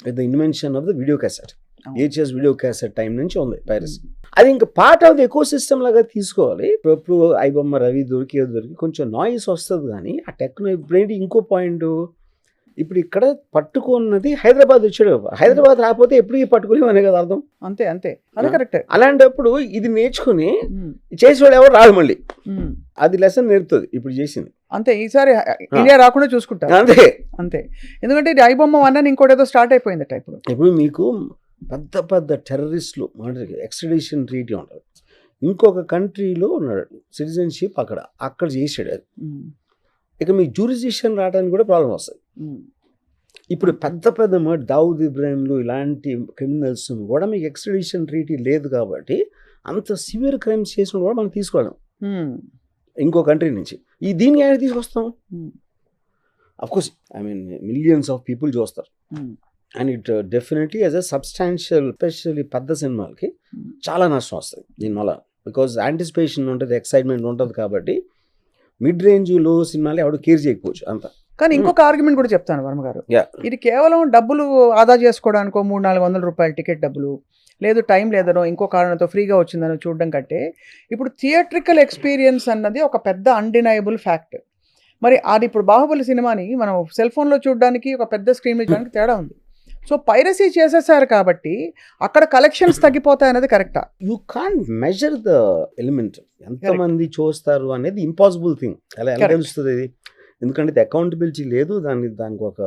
With the invention of the video cassette, VHS video cassette time నుంచి ఉంది పైరసీ. అది ఇంకా part of the eco system లాగా తీసుకోవాలి. ఇప్పుడు ఐబొమ్మ రవి దొరికి కొంచెం నాయిస్ వస్తుంది, కానీ ఆ టెక్నో ఇప్పుడు ఇంకో పాయింట్, ఇప్పుడు ఇక్కడ పట్టుకున్నది హైదరాబాద్ వచ్చాడు, హైదరాబాద్ రాకపోతే ఎప్పుడు పట్టుకోలేమనే కదా అర్థం. అంతే, అది కరెక్ట్. అలాంటప్పుడు ఇది నేర్చుకుని చేసేవాడు ఎవరు రాదు, మళ్ళీ అది లెసన్ నేర్పుతుంది ఇప్పుడు చేసింది. అంతే, ఈసారి ఇండియా రాకుండా చూసుకుంటారు. అంతే, ఎందుకంటే ఇది ఐబొమ్మ 1 అని ఇంకోటి ఏదో స్టార్ట్ అయిపోయిందట. ఇప్పుడు మీకు పెద్ద టెర్రరిస్టులు ఎక్స్ట్రాడిషన్ ట్రీటీ ఉంటుంది, ఇంకొక కంట్రీలో ఉన్నాడు, సిటిజన్షిప్ అక్కడ చేసాడు అది. ఇక మీ జ్యూరిస్డిక్షన్ రావడానికి కూడా ప్రాబ్లం వస్తుంది. ఇప్పుడు పెద్ద దావుద్ ఇబ్రాహింలు ఇలాంటి క్రిమినల్స్ కూడా మీకు ఎక్స్ట్రాడిషన్ ట్రీటీ లేదు కాబట్టి అంత సివియర్ క్రైమ్స్ చేసిన కూడా మనం తీసుకోవడం ఇంకో కంట్రీ నుంచి. దీన్ని ఆయన తీసుకొస్తాం, అఫ్కోర్స్ మిలియన్స్ ఆఫ్ పీపుల్ చూస్తారు. And it definitely as a substantial, especially పెద్ద సినిమాలకి చాలా నష్టం వస్తుంది దీనివల్ల. బికాజ్ యాంటిసిపేషన్ ఉంటుంది, ఎక్సైట్మెంట్ ఉంటుంది. కాబట్టి మిడ్ రేంజ్ లో సినిమాలు ఎవడు కేర్ చేయకపోవచ్చు అంత. కానీ ఇంకొక ఆర్గ్యుమెంట్ కూడా చెప్తాను వర్మ గారు, ఇది కేవలం డబ్బులు ఆదా చేసుకోవడానికో 300-400 రూపాయల టికెట్ డబ్బులు లేదు, టైం లేదనో ఇంకో కారణంతో ఫ్రీగా వచ్చిందనో చూడడం కంటే ఇప్పుడు థియేట్రికల్ ఎక్స్పీరియన్స్ అన్నది ఒక పెద్ద అన్డినయబుల్ ఫ్యాక్ట్. మరి అది ఇప్పుడు బాహుబలి సినిమాని మనం సెల్ ఫోన్లో చూడడానికి ఒక పెద్ద స్క్రీన్ మీద చూడడానికి తేడా ఉంది. సో పైరసీ చేసేసారు కాబట్టి అక్కడ కలెక్షన్స్ తగ్గిపోతాయనేది కరెక్టా? You can't measure the element, ఎంతమంది చూస్తారు అనేది ఇంపాసిబుల్ థింగ్. అలా ఎలా తెలుస్తుంది ఇది? ఎందుకంటే ఇది అకౌంటబిలిటీ లేదు, దానికి ఒక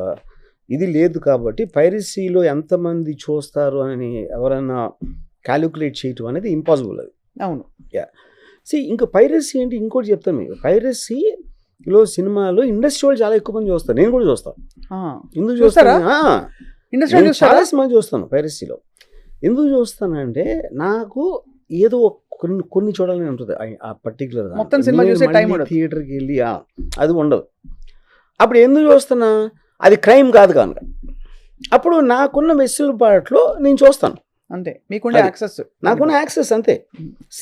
ఇది లేదు. కాబట్టి పైరసీలో ఎంతమంది చూస్తారు అని ఎవరైనా క్యాలిక్యులేట్ చేయటం అనేది ఇంపాసిబుల్ అది. అవును. ఇంకా పైరసీ అంటే ఇంకోటి చెప్తాను మీకు, పైరసీలో సినిమాలో ఇండస్ట్రీ వాళ్ళు చాలా ఎక్కువ మంది చూస్తారు, నేను కూడా చూస్తాను. ఎందుకు చూస్తారా? చాలా సినిమా చూస్తాను పైరసీలో. ఎందుకు చూస్తానంటే నాకు ఏదో కొన్ని చూడాలని ఉంటుంది, ఆ పర్టికులర్ మొత్తం సినిమా చూసే టైం థియేటర్కి వెళ్ళి అది ఉండదు. అప్పుడు ఎందుకు చూస్తున్నా, అది క్రైమ్ కాదు కనుక అప్పుడు నాకున్న వెసులుబాటులో నేను చూస్తాను. అంతే, మీకున్న యాక్సెస్, నాకున్న యాక్సెస్ అంతే.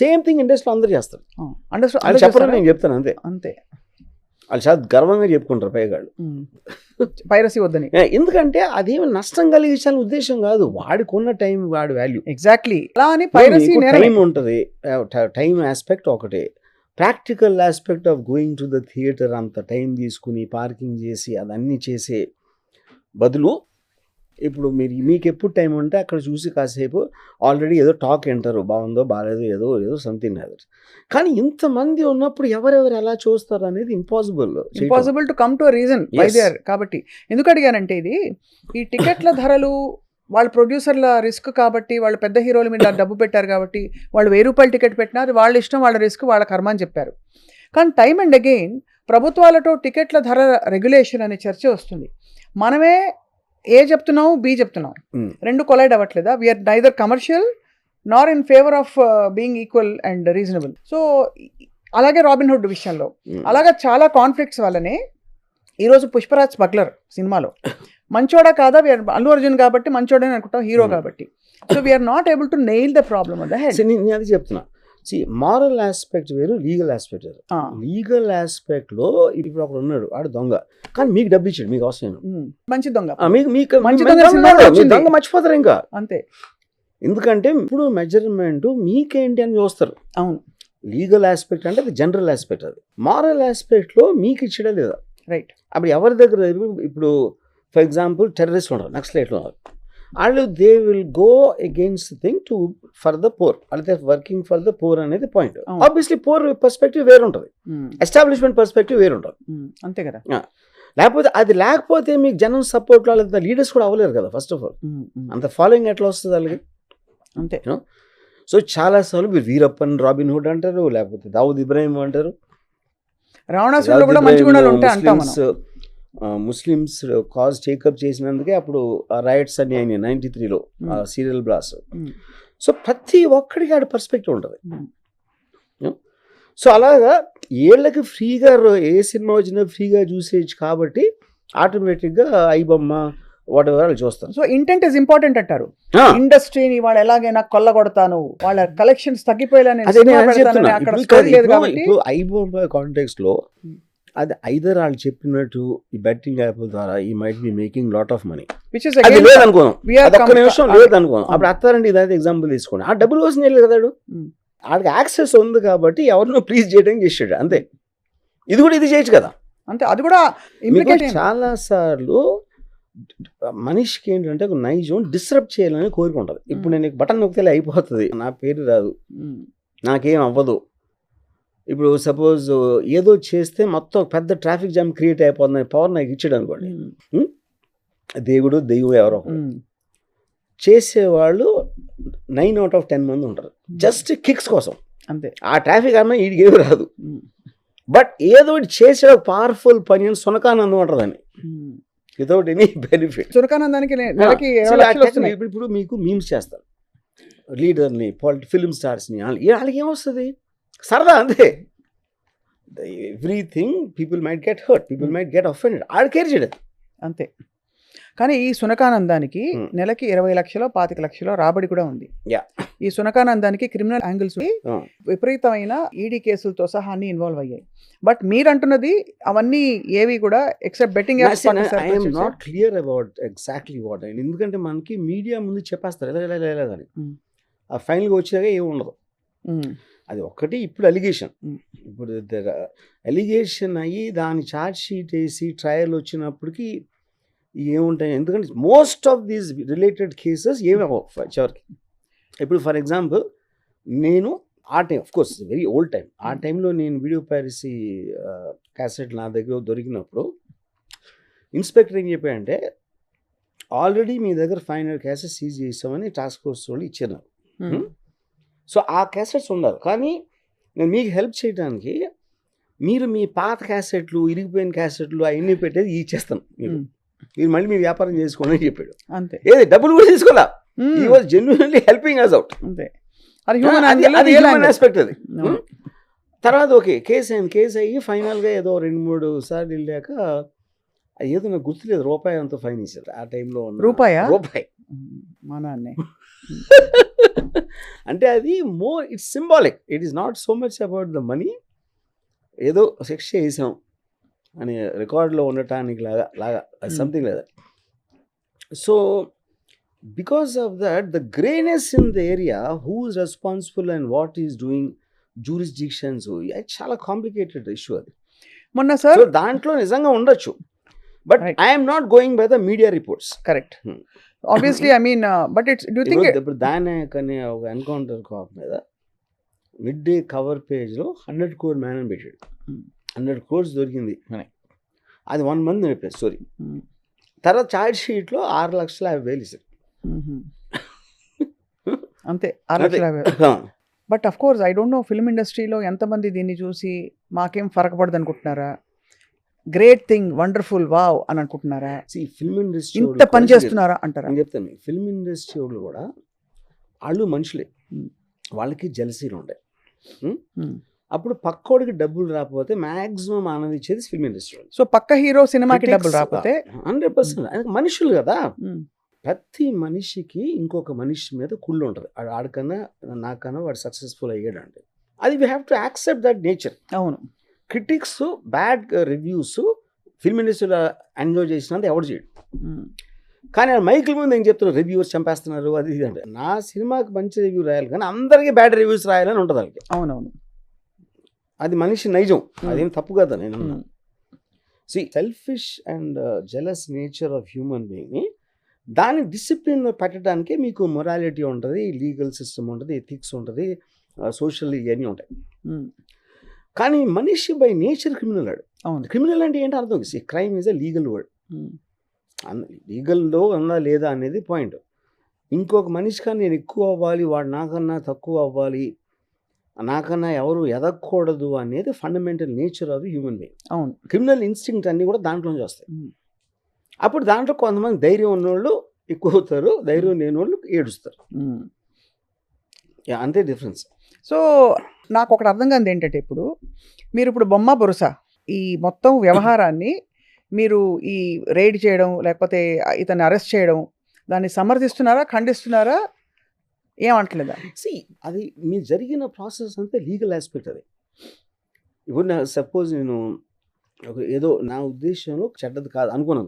సేమ్ థింగ్ ఇండస్ట్రీలో అందరూ చేస్తారు, అది చెప్పడం నేను చెప్తాను అంతే. వాళ్ళు చాలా గర్వంగా చెప్పుకుంటారు పైగాళ్ళు పైరసీ వద్దని. ఎందుకంటే అదేమి నష్టం కలిగించాలని ఉద్దేశం కాదు, వాడికున్న టైం వాడి వాల్యూ. ఎగ్జాక్ట్లీ. అలా అని పైరసీ టైం ఉంటుంది, టైం ఆస్పెక్ట్ ఒకటే. Practical aspect of going to the theatre అంత టైం తీసుకుని పార్కింగ్ చేసి అదన్నీ చేసే బదులు ఇప్పుడు మీకు ఎప్పుడు టైం ఉంటే అక్కడ చూసి కాసేపు ఆల్రెడీ ఏదో టాక్ వింటారు, బాగుందో బాగాలేదో ఏదో సంథింగ్ అదర్. కానీ ఇంతమంది ఉన్నప్పుడు ఎవరెవరు ఎలా చూస్తారు అనేది impossible to come to a reason why they are. కాబట్టి ఎందుకు అడిగానంటే ఇది ఈ టికెట్ల ధరలు వాళ్ళ ప్రొడ్యూసర్ల రిస్క్ కాబట్టి, వాళ్ళు పెద్ద హీరోల మీద డబ్బు పెట్టారు కాబట్టి వాళ్ళు 1000 రూపాయల టికెట్ పెట్టినా అది వాళ్ళ ఇష్టం, వాళ్ళ రిస్క్, వాళ్ళ కర్మ అని చెప్పారు. కానీ టైమ్ అండ్ అగైన్ ప్రభుత్వాలతో టికెట్ల ధర రెగ్యులేషన్ అనే చర్చ వస్తుంది. మనమే ఏ చెప్తున్నాం, బి చెప్తున్నాం, రెండు collide అవ్వట్లేదా? We are neither commercial Nar in favour of being equal and reasonable. So అలాగే రాబిన్ హుడ్ విషయంలో అలాగా చాలా కాన్ఫ్లిక్ట్స్ వల్లనే ఈరోజు పుష్పరాజ్ స్మగ్లర్ సినిమాలో మంచోడా కాదా, అల్లు అర్జున్ కాబట్టి మంచోడని అనుకుంటాం, హీరో కాబట్టి. So we're not able to nail the problem on the head. నేను అది చెప్తున్నా. మారల్ ఆస్పెక్ట్ వేరు, లీగల్ ఆస్పెక్ట్ వేరు. ఆ, లీగల్ ఆస్పెక్ట్ లో ఇప్పుడు ఒకడు ఉన్నాడు, ఆడు దొంగ, కానీ మీకు డబ్బు ఇచ్చాడు, మీకు అవసరం లేదు. మంచి దొంగ. మీకు మీకు మంచి మీకు దొంగ దొంగ సినిమాలో ఉన్నాడు, వచ్చింది. మీ దొంగ మర్చిపోతారు ఇంకా. అంతే. ఎందుకంటే ఇప్పుడు మెజర్మెంట్ మీకేంటి అని చూస్తారు. అవును, లీగల్ ఆస్పెక్ట్ అంటే అది జనరల్ ఆస్పెక్ట్, అది మారల్ ఆస్పెక్ట్ లో మీకు ఇచ్చడా లేదా. రైట్. అప్పుడు ఎవరి దగ్గర ఇప్పుడు ఫర్ ఎగ్జాంపుల్ టెర్రరిస్ట్ ఉన్నారు, నక్సలైట్లు ఉన్నారు, వాళ్ళు they will go against thing to for the pour, అంటే వర్కింగ్ ఫర్ ద పోర్ అనేది పాయింట్. అవును. ఆబ్వియస్లీ పోర్ పర్స్పెక్టివ్ వేరు ఉంటుంది, ఎస్టాబ్లిష్మెంట్ పర్స్పెక్టివ్ వేరు ఉంటుంది. అంతే కదా. లేకపోతే అది లేకపోతే మీకు జనం సపోర్ట్ లేదా లీడర్స్ కూడా అవ్వలేరు కదా. ఫస్ట్ ఆఫ్ ఆల్ అంత ఫాలోయింగ్ ఎట్లా వస్తుంది వాళ్ళకి. అంతే. సో చాలాసార్లు మీరు వీరప్పన్, రాబిన్ హుడ్ అంటారు, లేకపోతే దావుద్ ఇబ్రాహిం అంటారు. రావణాసురులో కూడా మంచి గుణాలు ఉంటాయి అంటాం మనం. ముస్లిమ్స్ కాజ్ టేకప్ చేసినందుకే అప్పుడు రైట్స్ అన్ని అయినాయి 93లో సీరియల్ బ్లాస్ట్. సో ప్రతి ఒక్కడికి ఆడ పర్స్పెక్టివ్ ఉంటుంది. సో అలాగా ఏళ్ళకి ఫ్రీగా ఏ సినిమా వచ్చినా ఫ్రీగా చూసేయచ్చు కాబట్టి ఆటోమేటిక్గా ఐబొమ్మ వాట్ ఎవర్ వాళ్ళు చూస్తారు. సో ఇంటెంట్ ఇస్ ఇంపార్టెంట్ అంటారు. ఇండస్ట్రీని వాళ్ళు ఎలాగైనా కొల్లగొడతాను, వాళ్ళ కలెక్షన్స్ తగ్గిపోయేలా అక్కడ స్టోరీ లేదు కాబట్టి. ఇప్పుడు ఐబొమ్మ కాంటెక్స్ట్ లో అది ఐదర్ వాళ్ళు చెప్పినట్టు ఈ బెట్టింగ్ యాప్ ద్వారా he might be making lot of money, అది లేదనుకోను, అదొక్క నిమిషం లేదనుకోను. అప్పుడు అత్తారండి ఇదైతే ఎగ్జాంపుల్ తీసుకోండి, ఆ డబ్బులు కోసం చేయలేదు కదా, ఆడికి యాక్సెస్ ఉంది కాబట్టి ఎవరినో ప్లీజ్ చేయడానికి చేసాడు అంతే. ఇది కూడా ఇది చేయొచ్చు కదా అంతే. అది కూడా చాలా సార్లు మనిషికి ఏంటంటే ఒక నైజం డిస్టర్బ్ చేయాలని కోరుకుంటుంది. ఇప్పుడు నేను బటన్ నొక్కితే అయిపోతుంది, నా పేరు రాదు, నాకేం అవ్వదు. ఇప్పుడు సపోజ్ ఏదో చేస్తే మొత్తం పెద్ద ట్రాఫిక్ జామ్ క్రియేట్ అయిపోతుంది పవర్ నాకు ఇచ్చాడు అనుకోండి, దేవుడు దెయ్యం ఎవరో చేసేవాళ్ళు 9 out of 10 మంది ఉంటారు జస్ట్ కిక్స్ కోసం అంతే. ఆ ట్రాఫిక్ అన్న వీడికి ఏమి రాదు, బట్ ఏదో చేసే పవర్ఫుల్ పని అని సునకానందం ఉంటుందని వితౌట్ ఎనీ బెనిఫిట్. సునకానందానికి ఇప్పుడు మీకు మీమ్స్ చేస్తారు, లీడర్ని, ఫిల్మ్ స్టార్స్ని, వాళ్ళకి ఏమొస్తుంది సరదా అంతే. Everything people might get hurt, people might get offended, ఆడ కేర్ చేయలేదు అంతే. కానీ ఈ సునకానందానికి నెలకి 20 లక్షలు 25 లక్షలు రాబడి కూడా ఉంది. ఈ సునకానందానికి క్రిమినల్ యాంగిల్స్ విపరీతమైన ఈడీ కేసులతో సహా అన్ని ఇన్వాల్వ్ అయ్యాయి. బట్ మీరు అంటున్నది అవన్నీ ఏవి కూడా except betting apps. I'm not clear about exactly what అయిన, ఎందుకంటే మనకి మీడియా ముందు చెప్పేస్తారు అని, ఆ ఫైనల్గా వచ్చాక ఏమి ఉండదు. అది ఒక్కటి. ఇప్పుడు అలిగేషన్, ఇప్పుడు అలిగేషన్ అయ్యి దాని ఛార్జ్ షీట్ వేసి ట్రయల్ వచ్చినప్పటికీ ఏముంటాయి, ఎందుకంటే most of these related cases ఏమి చివరికి. ఇప్పుడు ఫర్ ఎగ్జాంపుల్ నేను ఆ time, of course very old time, ఆ టైంలో నేను వీడియో పైరసీ క్యాసెట్ నా దగ్గర దొరికినప్పుడు ఇన్స్పెక్టర్ ఏం చెప్పాడంటే ఆల్రెడీ మీ దగ్గర 500 క్యాసెట్స్ సీజ్ చేసామని టాస్క్ ఫోర్స్ వాళ్ళు ఇచ్చారు. సో ఆ క్యాసెట్స్ ఉన్నారు, కానీ నేను మీకు హెల్ప్ చేయడానికి మీరు మీ పాత క్యాసెట్లు, ఇరిగిపోయిన క్యాసెట్లు అవన్నీ పెట్టేది ఇచ్చేస్తాను, మీరు మళ్ళీ మీ వ్యాపారం చేసుకోండి అని చెప్పాడు. అంతే. ఏది డబ్బులు కూడా తీసుకోవాలా, he was genuinely helping us out. అంతే. అది హ్యూమన్ ఆస్పెక్ట్ అది. తర్వాత ఓకే కేసు అయింది, కేసు అయ్యి ఫైనల్గా ఏదో 2-3 సార్లు వెళ్ళాక ఏదో నాకు గుర్తులేదు, రూపాయి అంత ఫైన్ ఇచ్చారు ఆ టైంలో. రూపాయి మా నాన్నే. అంటే అది more it's symbolic, it is not so much about the money, ఏదో శిక్ష చేసాం అని రికార్డులో ఉండటానికి లాగా సంథింగ్ లేదా. So because of that the greyness in the area, who is responsible and what is doing, జ్యూరిస్డిక్షన్స్, చాలా కాంప్లికేటెడ్ ఇష్యూ అది. మొన్న సార్ దాంట్లో నిజంగా ఉండొచ్చు, but I'm not going by the media reports. Correct. Obviously I mean but it's do think ఇప్పుడు దానాయక్ అనే ఒక encounter cap మీద మిడ్ డే కవర్ పేజ్లో 100 crore మ్యాన్ అని పెట్టాడు. 100 crores దొరికింది మనకి, అది 1 month నడిపే స్టోరీ. తర్వాత ఛార్జ్ షీట్లో 6,50,000 ఇస్తారు అంతే. 6,50,000. But of course I don't no film ఇండస్ట్రీలో ఎంతమంది దీన్ని చూసి మాకేం ఫరక్ పడదు అనుకుంటున్నారా, గ్రేట్ థింగ్, వండర్ఫుల్, వావ్ అని అనుకుంటున్నారా, ఫిల్మ్ ఇండస్ట్రీ ఇంత పని చేస్తున్నారా అంటారా? నేను చెప్తాను, ఫిల్మ్ ఇండస్ట్రీ వాళ్ళు కూడా వాళ్ళు మనుషులే, వాళ్ళకి జెలసీలు ఉంటాయి. అప్పుడు పక్కోడికి డబ్బులు రాకపోతే మాక్సిమం ఆనంద ఇచ్చేది ఫిల్మ్ ఇండస్ట్రీ. సో పక్క హీరో సినిమాకి డబ్బులు రాకపోతే 100% మనుషులు కదా, ప్రతి మనిషికి ఇంకొక మనిషి మీద కుళ్ళు ఉంటుంది. ఆడికన్నా నాకన్నా వాడు సక్సెస్ఫుల్ అయ్యాడు అంటే అది we have to accept that nature. అవును. క్రిటిక్స్ బ్యాడ్ రివ్యూస్ ఫిల్మ్ ఇండస్ట్రీలో ఎంజాయ్ చేసినంత ఎవరు చేయడు. కానీ మైకిల్ ముందు ఏం చెప్తున్నారు, రివ్యూస్ చంపేస్తున్నారు అది ఇది అంటే. నా సినిమాకి మంచి రివ్యూ రాయాలి కానీ అందరికీ బ్యాడ్ రివ్యూస్ రాయాలని ఉంటుంది వాళ్ళకి. అవునవును. అది మనిషి నైజం, అదేం తప్పు కదా. నేను selfish and jealous nature of human బీయింగ్ని దాన్ని డిసిప్లిన్ పెట్టడానికే మీకు మొరాలిటీ ఉంటుంది, లీగల్ సిస్టమ్ ఉంటుంది, ఎథిక్స్ ఉంటుంది, సోషల్ ఇవన్నీ ఉంటాయి. కానీ మనిషి బై నేచర్ క్రిమినల్ ఆడు. అవును. క్రిమినల్ అంటే ఏంటి అర్థం? Crime is a legal word. లీగల్లో ఉందా లేదా అనేది పాయింట్. ఇంకొక మనిషి కానీ నేను ఎక్కువ అవ్వాలి, వాడు నాకన్నా తక్కువ అవ్వాలి, నాకన్నా ఎవరు ఎదగకూడదు అనేది fundamental nature of human being. అవును. క్రిమినల్ ఇన్స్టింక్ట్ అన్నీ కూడా దాంట్లోంచి వస్తాయి. అప్పుడు దాంట్లో కొంతమంది ధైర్యం ఉన్నోళ్ళు ఎక్కువ అవుతారు, ధైర్యం లేని వాళ్ళు ఏడుస్తారు. అంతే డిఫరెన్స్. సో నాకు ఒకటి అర్థం కాదు ఏంటంటే, మీరు ఇప్పుడు బొమ్మ బొరుస ఈ మొత్తం వ్యవహారాన్ని మీరు ఈ రైడ్ చేయడం లేకపోతే ఇతన్ని అరెస్ట్ చేయడం దాన్ని సమర్థిస్తున్నారా, ఖండిస్తున్నారా, ఏమంటలేదా? అది మీ జరిగిన ప్రాసెస్ అంతా లీగల్ ఆస్పెక్ట్. అది ఇప్పుడు నా సపోజ్ నేను ఏదో నా ఉద్దేశంలో చెడ్డది కాదు అనుకోను,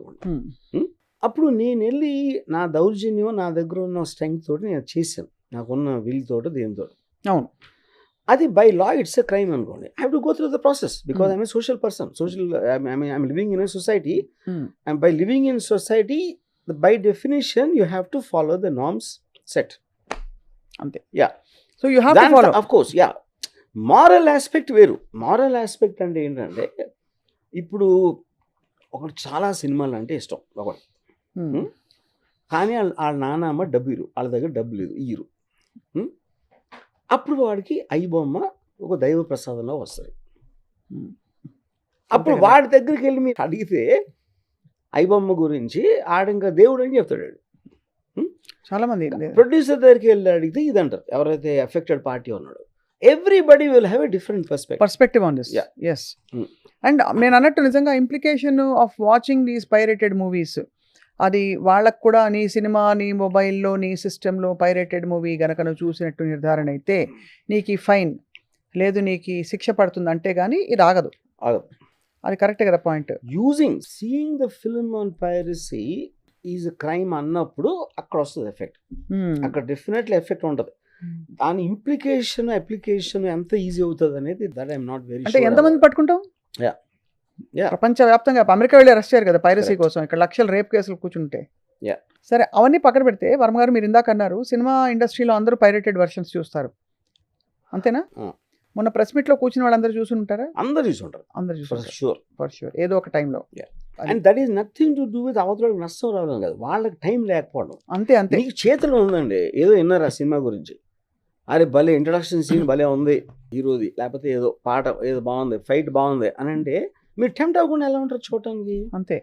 అప్పుడు నేను వెళ్ళి నా దౌర్జన్యం నా దగ్గర ఉన్న స్ట్రెంగ్త్ తోటి నేను చేశాను, నాకున్న విల్ తోటి దేనితో. అవును. అది by law it's a crime అనుకోండి. I have to go through the process because I'm a social person. I'm living in a society and by living in society by definition you have to follow the norms set. అంతే. Yeah. So you have to follow. Of course. Yeah. Moral aspect వేరు. Moral aspect అంటే ఏంటంటే, ఇప్పుడు ఒకటి చాలా సినిమాలు అంటే ఇష్టం ఒకటి, కానీ వాళ్ళ నాన్నమ్మ డబ్బు ఇరు, వాళ్ళ దగ్గర డబ్బు లేదు ఇయ్యరు. అప్పుడు వాడికి ఐ బొమ్మ ఒక దైవ ప్రసాదంలో వస్తుంది. అప్పుడు వాడి దగ్గరికి వెళ్ళి మీరు అడిగితే ఐ బొమ్మ గురించి ఇంకా దేవుడు అని చెప్తాడు. చాలా మంది ప్రొడ్యూసర్ దగ్గరికి వెళ్ళి అడిగితే ఇది అంటారు, ఎవరైతే ఎఫెక్టెడ్ పార్టీ ఉన్నాడు. Everybody will have a different perspective on this. Yes. And నేను అన్నట్టు నిజంగా implication of watching these pirated movies, అది వాళ్ళకు కూడా నీ సినిమా, నీ మొబైల్లో, నీ సిస్టంలో పైరేటెడ్ మూవీ గనక నువ్వు చూసినట్టు నిర్ధారణ అయితే నీకు ఫైన్ లేదు, నీకు శిక్ష పడుతుంది అంటే కానీ ఇది ఆగదు. అది కరెక్టే కదా point. Seeing the film on piracy is a crime అన్నప్పుడు అక్కడ వస్తుంది ఎఫెక్ట్. అక్కడ డెఫినెట్లీ ఎఫెక్ట్ ఉంటుంది. దాని ఇంప్లికేషన్ అప్లికేషన్ ఎంత ఈజీ అవుతుంది అనేది దట్ ఐఎమ్ నాట్ వెరీ. అంటే ఎంతమంది పట్టుకుంటాం? ప్రపంచవ్యాప్తంగా అమెరికా వెళ్ళి అరెస్ట్ చేయారు కదా పైరసీ కోసం, ఇక్కడ లక్షల రేప్ కేసులు కూర్చుంటే. సరే, అవన్నీ పక్కన పెడితే వర్మ గారు మీరు ఇందాక అన్నారు సినిమా ఇండస్ట్రీలో అందరూ పైరేటెడ్ వర్షన్స్ చూస్తారు, అంతేనా? మొన్న ప్రెస్ మీట్ లో కూర్చున్న వాళ్ళందరూ చూసుంటారా? అందరూ చూసుంటారు. ఫర్ షూర్ ఏదో ఒక టైంలో. And that is nothing to do with అవతలకి నష్టం రావడం కాదు, వాళ్ళకి టైం లేకపోవడం. అంతే. మీకు చేతిలో ఉందండి. ఏదో విన్నారా సినిమా గురించి, అరే భలే ఇంట్రడక్షన్ సీన్ భలే ఉంది హీరోది, లేకపోతే ఏదో పాట ఏదో బాగుంది, ఫైట్ బాగుంది అని అంటే మీరు టెంప్ట్ అవ్వకుండా ఎలా ఉంటారు చూడటానికి? అంతే.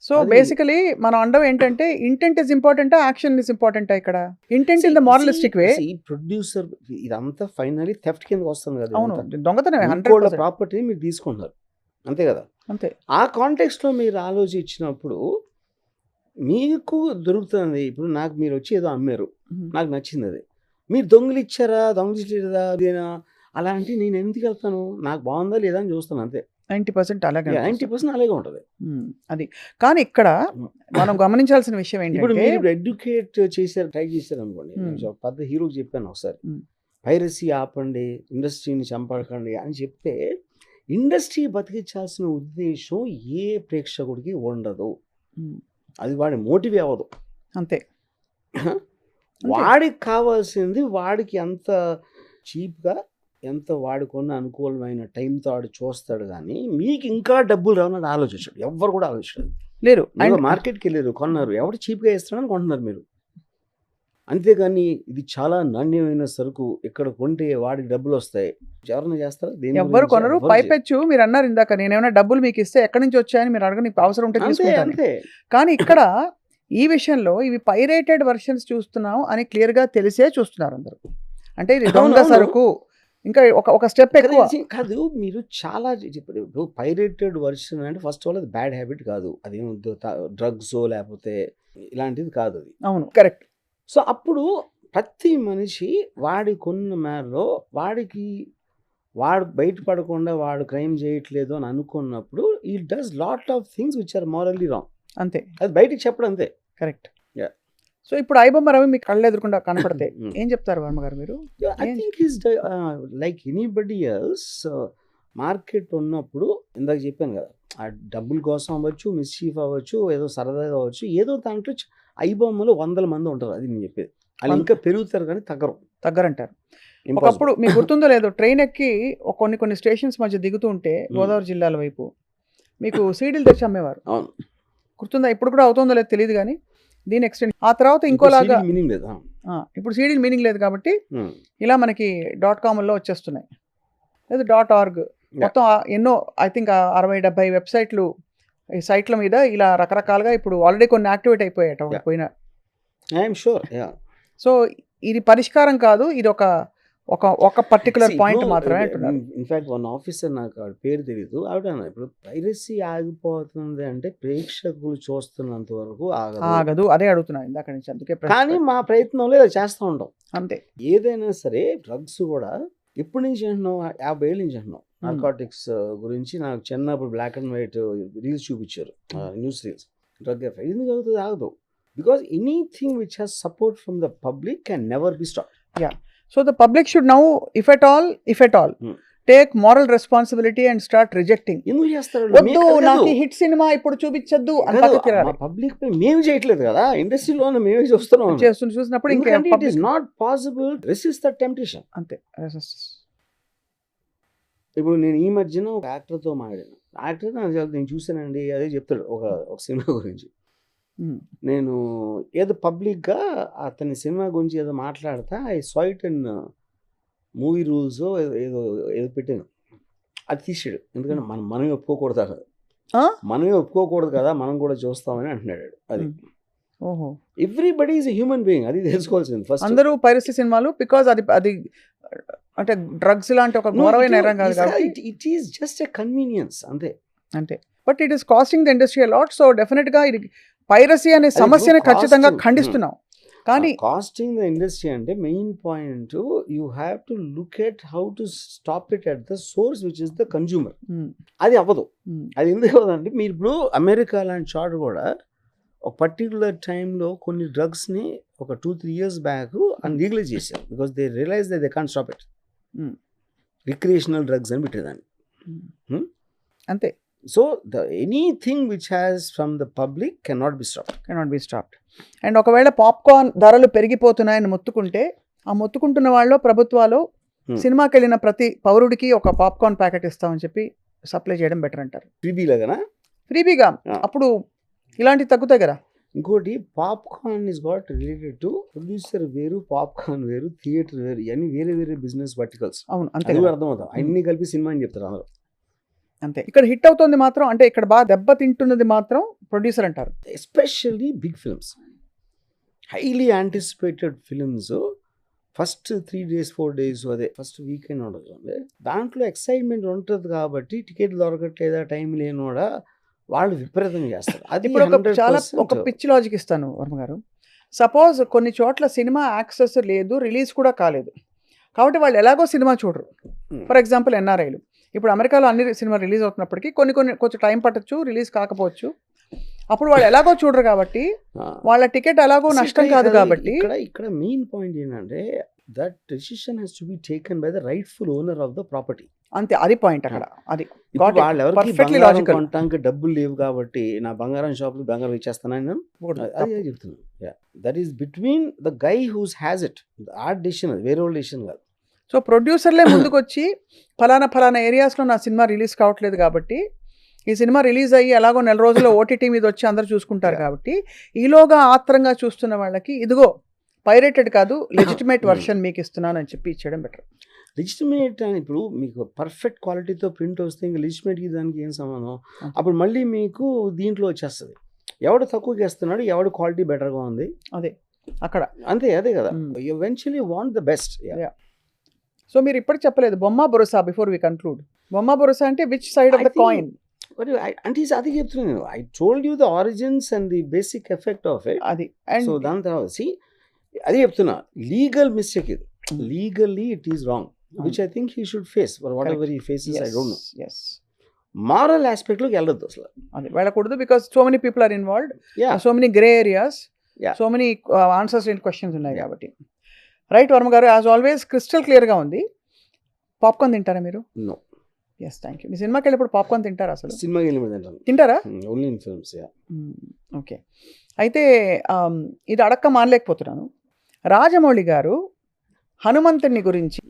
సో బేసికలీ మనం అండం ఏంటంటే intent is important, action is important. ఇక్కడ intent in the moralistic way. Producer ఇదంతా ఫైనల్లీ థెఫ్ట్ కిందకి వస్తుంది కదా. అవును, దొంగతనమే. 100% ప్రాపర్టీని మీరు తీసుకుంటారు, అంతే కదా. అంతే. ఆ కాంటెక్స్ట్ లో మీరు ఆలోచించినప్పుడు మీకు దొరుకుతుంది. ఇప్పుడు నాకు మీరు వచ్చి ఏదో అమ్మారు, నాకు నచ్చింది, అది మీరు దొంగలు ఇచ్చారా, దొంగలిచ్చారా అదేనా అలాంటి నేను ఎందుకు వెళ్తాను, నాకు బాగుందా లేదా అని చూస్తాను, అంతే. 90% అలాగే 90% అలాగే ఉంటుంది. అది కానీ ఇక్కడ మనం గమనించాల్సిన విషయం ఏంటంటే, ఇప్పుడు మీరు ఎడ్యుకేట్ చేశారు, ట్రై చేశారు అనుకోండి. పెద్ద హీరోకి చెప్పాను ఒకసారి, పైరసీ ఆపండి, ఇండస్ట్రీని చంపకండి అని చెప్తే, ఇండస్ట్రీ బతికించాల్సిన ఉద్దేశం ఏ ప్రేక్షకుడికి ఉండదు, అది వాడి మోటివ్ అవ్వదు, అంతే. వాడికి కావాల్సింది వాడికి ఎంత చీప్గా, ఎంత వాడుకున్న అనుకూలమైన టైంతో వాడు చూస్తాడు. కానీ మీకు ఇంకా డబ్బులు రావని ఆలోచించాడు, ఎవ్వరు కూడా ఆలోచించలేదు. లేరు. మార్కెట్కి వెళ్ళారు, కొన్నారు, ఎవరు చీప్గా ఇస్తాడని కొంటున్నారు మీరు, అంతేగాని ఇది చాలా నాణ్యమైన సరుకు, ఇక్కడ కొంటే వాడికి డబ్బులు వస్తాయి, ఎవరైనా చేస్తారు? ఎవరు కొనరు. పైపెచ్చు మీరు అన్నారు ఇందాక, నేనేమైనా డబ్బులు మీకు ఇస్తే ఎక్కడి నుంచి వచ్చాయని మీరు అడగని అవసరం ఉంటే తీసుకుంటాను. కానీ ఇక్కడ ఈ విషయంలో ఇవి పైరేటెడ్ వర్షన్స్ చూస్తున్నాం అని క్లియర్గా తెలిసే చూస్తున్నారు అందరూ. అంటే ఇది దొంగ సరుకు, ఇంకా ఒక స్టెప్ ఎక్కువ కాదు. మీరు చాలా చెప్పారు పైరేటెడ్ వర్షన్ అంటే, ఫస్ట్ ఆఫ్ ఆల్ అది బ్యాడ్ హ్యాబిట్ కాదు, అది డ్రగ్స్ లేకపోతే ఇలాంటిది కాదు అది. అవును, కరెక్ట్. సో అప్పుడు ప్రతి మనిషి వాడికున్న మేరలో వాడు బయటపడకుండా వాడు క్రైమ్ చేయట్లేదు అని అనుకున్నప్పుడు ఈ does lot of things which are morally wrong. అంతే, అది బయటికి చెప్పడం అంతే. కరెక్ట్. Yeah. సో ఇప్పుడు ఐబొమ్మ రవి మీకు కళ్ళు ఎదురుకుండా కనపడితే ఏం చెప్తారు వర్మ గారు మీరు? I think is like anybody else. Market ఉన్నప్పుడు ఇందాక చెప్పాను కదా, ఆ డబ్బుల కోసం అవ్వచ్చు, మిస్చీఫ్ అవ్వచ్చు, ఏదో సరదాగా అవ్వచ్చు, ఏదో దాంట్లో ఐబొమ్మలో 100 మంది ఉంటారు. అది నేను చెప్పేది. వాళ్ళు ఇంకా పెరుగుతారు కానీ తగ్గరంటారు. ఒకప్పుడు మీకు గుర్తుందో లేదో, ట్రైన్ ఎక్కి కొన్ని స్టేషన్స్ మధ్య దిగుతూ ఉంటే గోదావరి జిల్లాల వైపు మీకు సీడీలు తెచ్చి అమ్మేవారు. అవును, గుర్తుందా? ఇప్పుడు కూడా అవుతుందో లేదో తెలియదు కానీ దీని ఎక్స్టెండ్ ఆ తర్వాత ఇంకోలాగా మీనింగ్ లేదు. ఇప్పుడు సీడీలు మీనింగ్ లేదు కాబట్టి ఇలా మనకి .comలో వచ్చేస్తున్నాయి, లేదు .org, మొత్తం ఎన్నో ఐ థింక్ 60-70 వెబ్సైట్లు ఈ సైట్ల మీద ఇలా రకరకాలుగా ఇప్పుడు ఆల్రెడీ కొన్ని యాక్టివేట్ అయిపోయాట పోయిన. I'm sure. సో ఇది పరిష్కారం కాదు, ఇది ఒక పర్టికులర్ పాయింట్ మాత్రమే అంటున్నారు. ఇన్ఫాక్ట్ వన్ ఆఫీసర్, నాకు ఆవిడ పేరు తెలియదు, ఆవిడ ఇప్పుడు పైరసీ ఆగిపోతుంది అంటే ప్రేక్షకులు చూస్తున్నంత వరకు ఆగదు. అదే అడుగుతున్నాను ఇందాక నుంచి, అందుకే. కానీ మా ప్రయత్నంలో ఇలా చేస్తూ ఉంటాం అంతే. ఏదైనా సరే డ్రగ్స్ కూడా ఎప్పటి నుంచి అంటున్నావు, 50 ఏళ్ళ నుంచి అంటున్నాం. నార్కాటిక్స్ గురించి నాకు చిన్నప్పుడు బ్లాక్ అండ్ వైట్ రీల్స్ చూపించారు, న్యూస్ రీల్స్. డ్రగ్ ఎఫెక్ట్ ఎందుకు అవుతుంది? ఆగదు. Because anything which has support from the public can never be stop. Yeah. So the public should now, if at all, take moral responsibility and start rejecting. ఎందుకు చేస్తారు? వద్దు, నాకు hit cinema ఇప్పుడు చూపించద్దు అని public మేము చేయట్లేదు కదా, ఇండస్ట్రీలోనే మేమే చూస్తున్నాం. చూసినప్పుడు it is not possible. Resist the temptation. అంతే. ఇప్పుడు నేను ఈ మధ్యన ఒక యాక్టర్తో మాట్లాడాను. యాక్టర్ నేను చూసానండి, అదే చెప్తాడు ఒక సినిమా గురించి. నేను ఏదో పబ్లిక్గా అతని సినిమా గురించి ఏదో మాట్లాడతా, I saw it in movie rules ఏదో పెట్టాను. అది తీసాడు. ఎందుకంటే మనమే ఒప్పుకోకూడదు కదా, మనం కూడా చూస్తామని అంటున్నాడు. అది everybody is a human being, అది తెలుసుకోవాల్సింది ఫస్ట్. అందరూ పైరసీ సినిమాలు బికాజ్ అది అంటే డ్రగ్స్ లాంటి ఒక ఘోరమైన నేరం కాదు కాబట్టి it is just a convenience అంతే. But it is costing the industry a lot. So definite గా ఇది పైరసీ అనే సమస్యని ఖచ్చితంగా ఖండిస్తున్నాం. కానీ కాస్టింగ్ ద ఇండస్ట్రీ అంటే main point, you have to look at how to stop it at the source which is the consumer. అది అవ్వదు. అది ఎందుకు అవ్వదంటే, మీరు ఇప్పుడు అమెరికా లాంటి చోట కూడా ఒక పర్టికులర్ టైంలో కొన్ని డ్రగ్స్ని ఒక 2-3 years బ్యాక్ అన్లీగలైజ్ చేశారు. Because they realise they can't stop it. Recreational drugs అని పెట్టేదాన్ని. అంతే. So anything which has from the public cannot be stopped. And ఒకవేళ పాప్కార్న్ ధరలు పెరిగిపోతున్నాయని మొత్తుకుంటే, ఆ మొత్తుకుంటున్న వాళ్ళు ప్రభుత్వాలు సినిమాకి వెళ్ళిన ప్రతి పౌరుడికి ఒక పాప్కార్న్ ప్యాకెట్ ఇస్తామని చెప్పి సప్లై చేయడం బెటర్ అంటారు. ఫ్రీబీగా అప్పుడు ఇలాంటివి తగ్గుతాయి కదా. ఇంకోటి, popcorn is got related to producer వేరు, పాప్కార్న్ వేరు, థియేటర్ వేరు, ఇవన్నీ వేరే బిజినెస్ వర్టికల్స్. అవును, అంతే. అర్థమవుతాం. అన్ని కలిపి సినిమా అని చెప్తారు అందరూ. అంతే. ఇక్కడ హిట్ అవుతుంది మాత్రం, అంటే ఇక్కడ బాగా దెబ్బ తింటున్నది మాత్రం ప్రొడ్యూసర్ అంటారు. Especially big films, highly anticipated films first 3 days 4 days అదే ఫస్ట్ వీకెండ్ ఉండదు. దాంట్లో ఎక్సైట్మెంట్ ఉంటుంది కాబట్టి టికెట్ దొరకట్లేదా, టైం లేనోడా వాళ్ళు విపరీతంగా చేస్తారు. అది ఇప్పుడు చాలా ఒక పిచ్ లాజిక్ ఇస్తాను వర్మ గారు. సపోజ్ కొన్ని చోట్ల సినిమా యాక్సెస్ లేదు, రిలీజ్ కూడా కాలేదు, కాబట్టి వాళ్ళు ఎలాగో సినిమా చూడరు. ఫర్ ఎగ్జాంపుల్ ఎన్ఆర్ఐలు. ఇప్పుడు అమెరికాలో అన్ని సినిమా రిలీజ్ అవుతున్నప్పటికీ కొంచెం టైం పట్టచ్చు, రిలీజ్ కాకపోవచ్చు. అప్పుడు వాళ్ళు ఎలాగో చూడరు కాబట్టి వాళ్ళ టికెట్ ఎలాగో నష్టం కాదు కాబట్టి. ఇక్కడ మెయిన్ పాయింట్ ఏంటంటే, that decision has to be taken by the rightful owner of the property. అంతే, అది పాయింట్ అక్కడ. అది వాళ్ళు ఎవరికి కొనడానికి డబ్బులు లేవు కాబట్టి నా బంగారం షాప్ బంగారం ఇచ్చేస్తానని అదే చెప్తున్నాను. That is between the guy who's has it. ఆ డెసిషన్ అది, వేరే డెసిషన్ కాదు. సో ప్రొడ్యూసర్లే ముందుకు వచ్చి ఫలానా ఏరియాస్లో నా సినిమా రిలీజ్ కావట్లేదు కాబట్టి, ఈ సినిమా రిలీజ్ అయ్యి ఎలాగో 4 రోజుల్లో ఓటీటీ మీద వచ్చి అందరూ చూసుకుంటారు కాబట్టి, ఈలోగా ఆత్రంగా చూస్తున్న వాళ్ళకి ఇదిగో పైరేటెడ్ కాదు, లెజిటిమేట్ వర్షన్ మీకు ఇస్తున్నాను అని చెప్పి ఇచ్చేయడం బెటర్. లెజిటిమేట్ అని ఇప్పుడు మీకు పర్ఫెక్ట్ క్వాలిటీతో ప్రింట్ వస్తే ఇంకా లెజిటిమేట్కి దానికి ఏం సంబంధం? అప్పుడు మళ్ళీ మీకు దీంట్లో వచ్చేస్తుంది, ఎవడు తక్కువకి వేస్తున్నాడు, ఎవడు క్వాలిటీ బెటర్గా ఉంది, అదే అక్కడ. అదే కదా, eventually want the best. So మీరు ఇప్పటికి చెప్పలేదు బొమ్మ బొరుసా. బిఫోర్ వి కన్క్లూడ్, బొమ్మ బొరుసా అంటే which side of the coin? అంటే అది చెప్తున్నాను. I told you the origins and the basic effect of it. అది. సో దాని తర్వాత అదే చెప్తున్నా, లీగల్ మిస్టేక్ ఇది. Legally it is wrong, which I think he should face for whatever he faces. I don't know. Yes, మారల్ ఆస్పెక్ట్లోకి వెళ్ళొద్దు అసలు. అది వెళ్ళకూడదు, because so many people are involved, Yeah. So many grey areas, Yeah. So many answers లేని questions ఉన్నాయి కాబట్టి. Right Varma garu, as always crystal క్లియర్గా ఉంది. పాప్కార్న్ తింటారా మీరు? నో. Yes, thank you. మీ సినిమాకి వెళ్ళినప్పుడు పాప్కార్న్ తింటారా అసలు? సినిమాకి వెళ్ళిపోయింది తింటారా? Only in films. ఓకే. అయితే ఇది అడక్క మానలేకపోతున్నాను. రాజమౌళి గారు హనుమంతుని గురించి,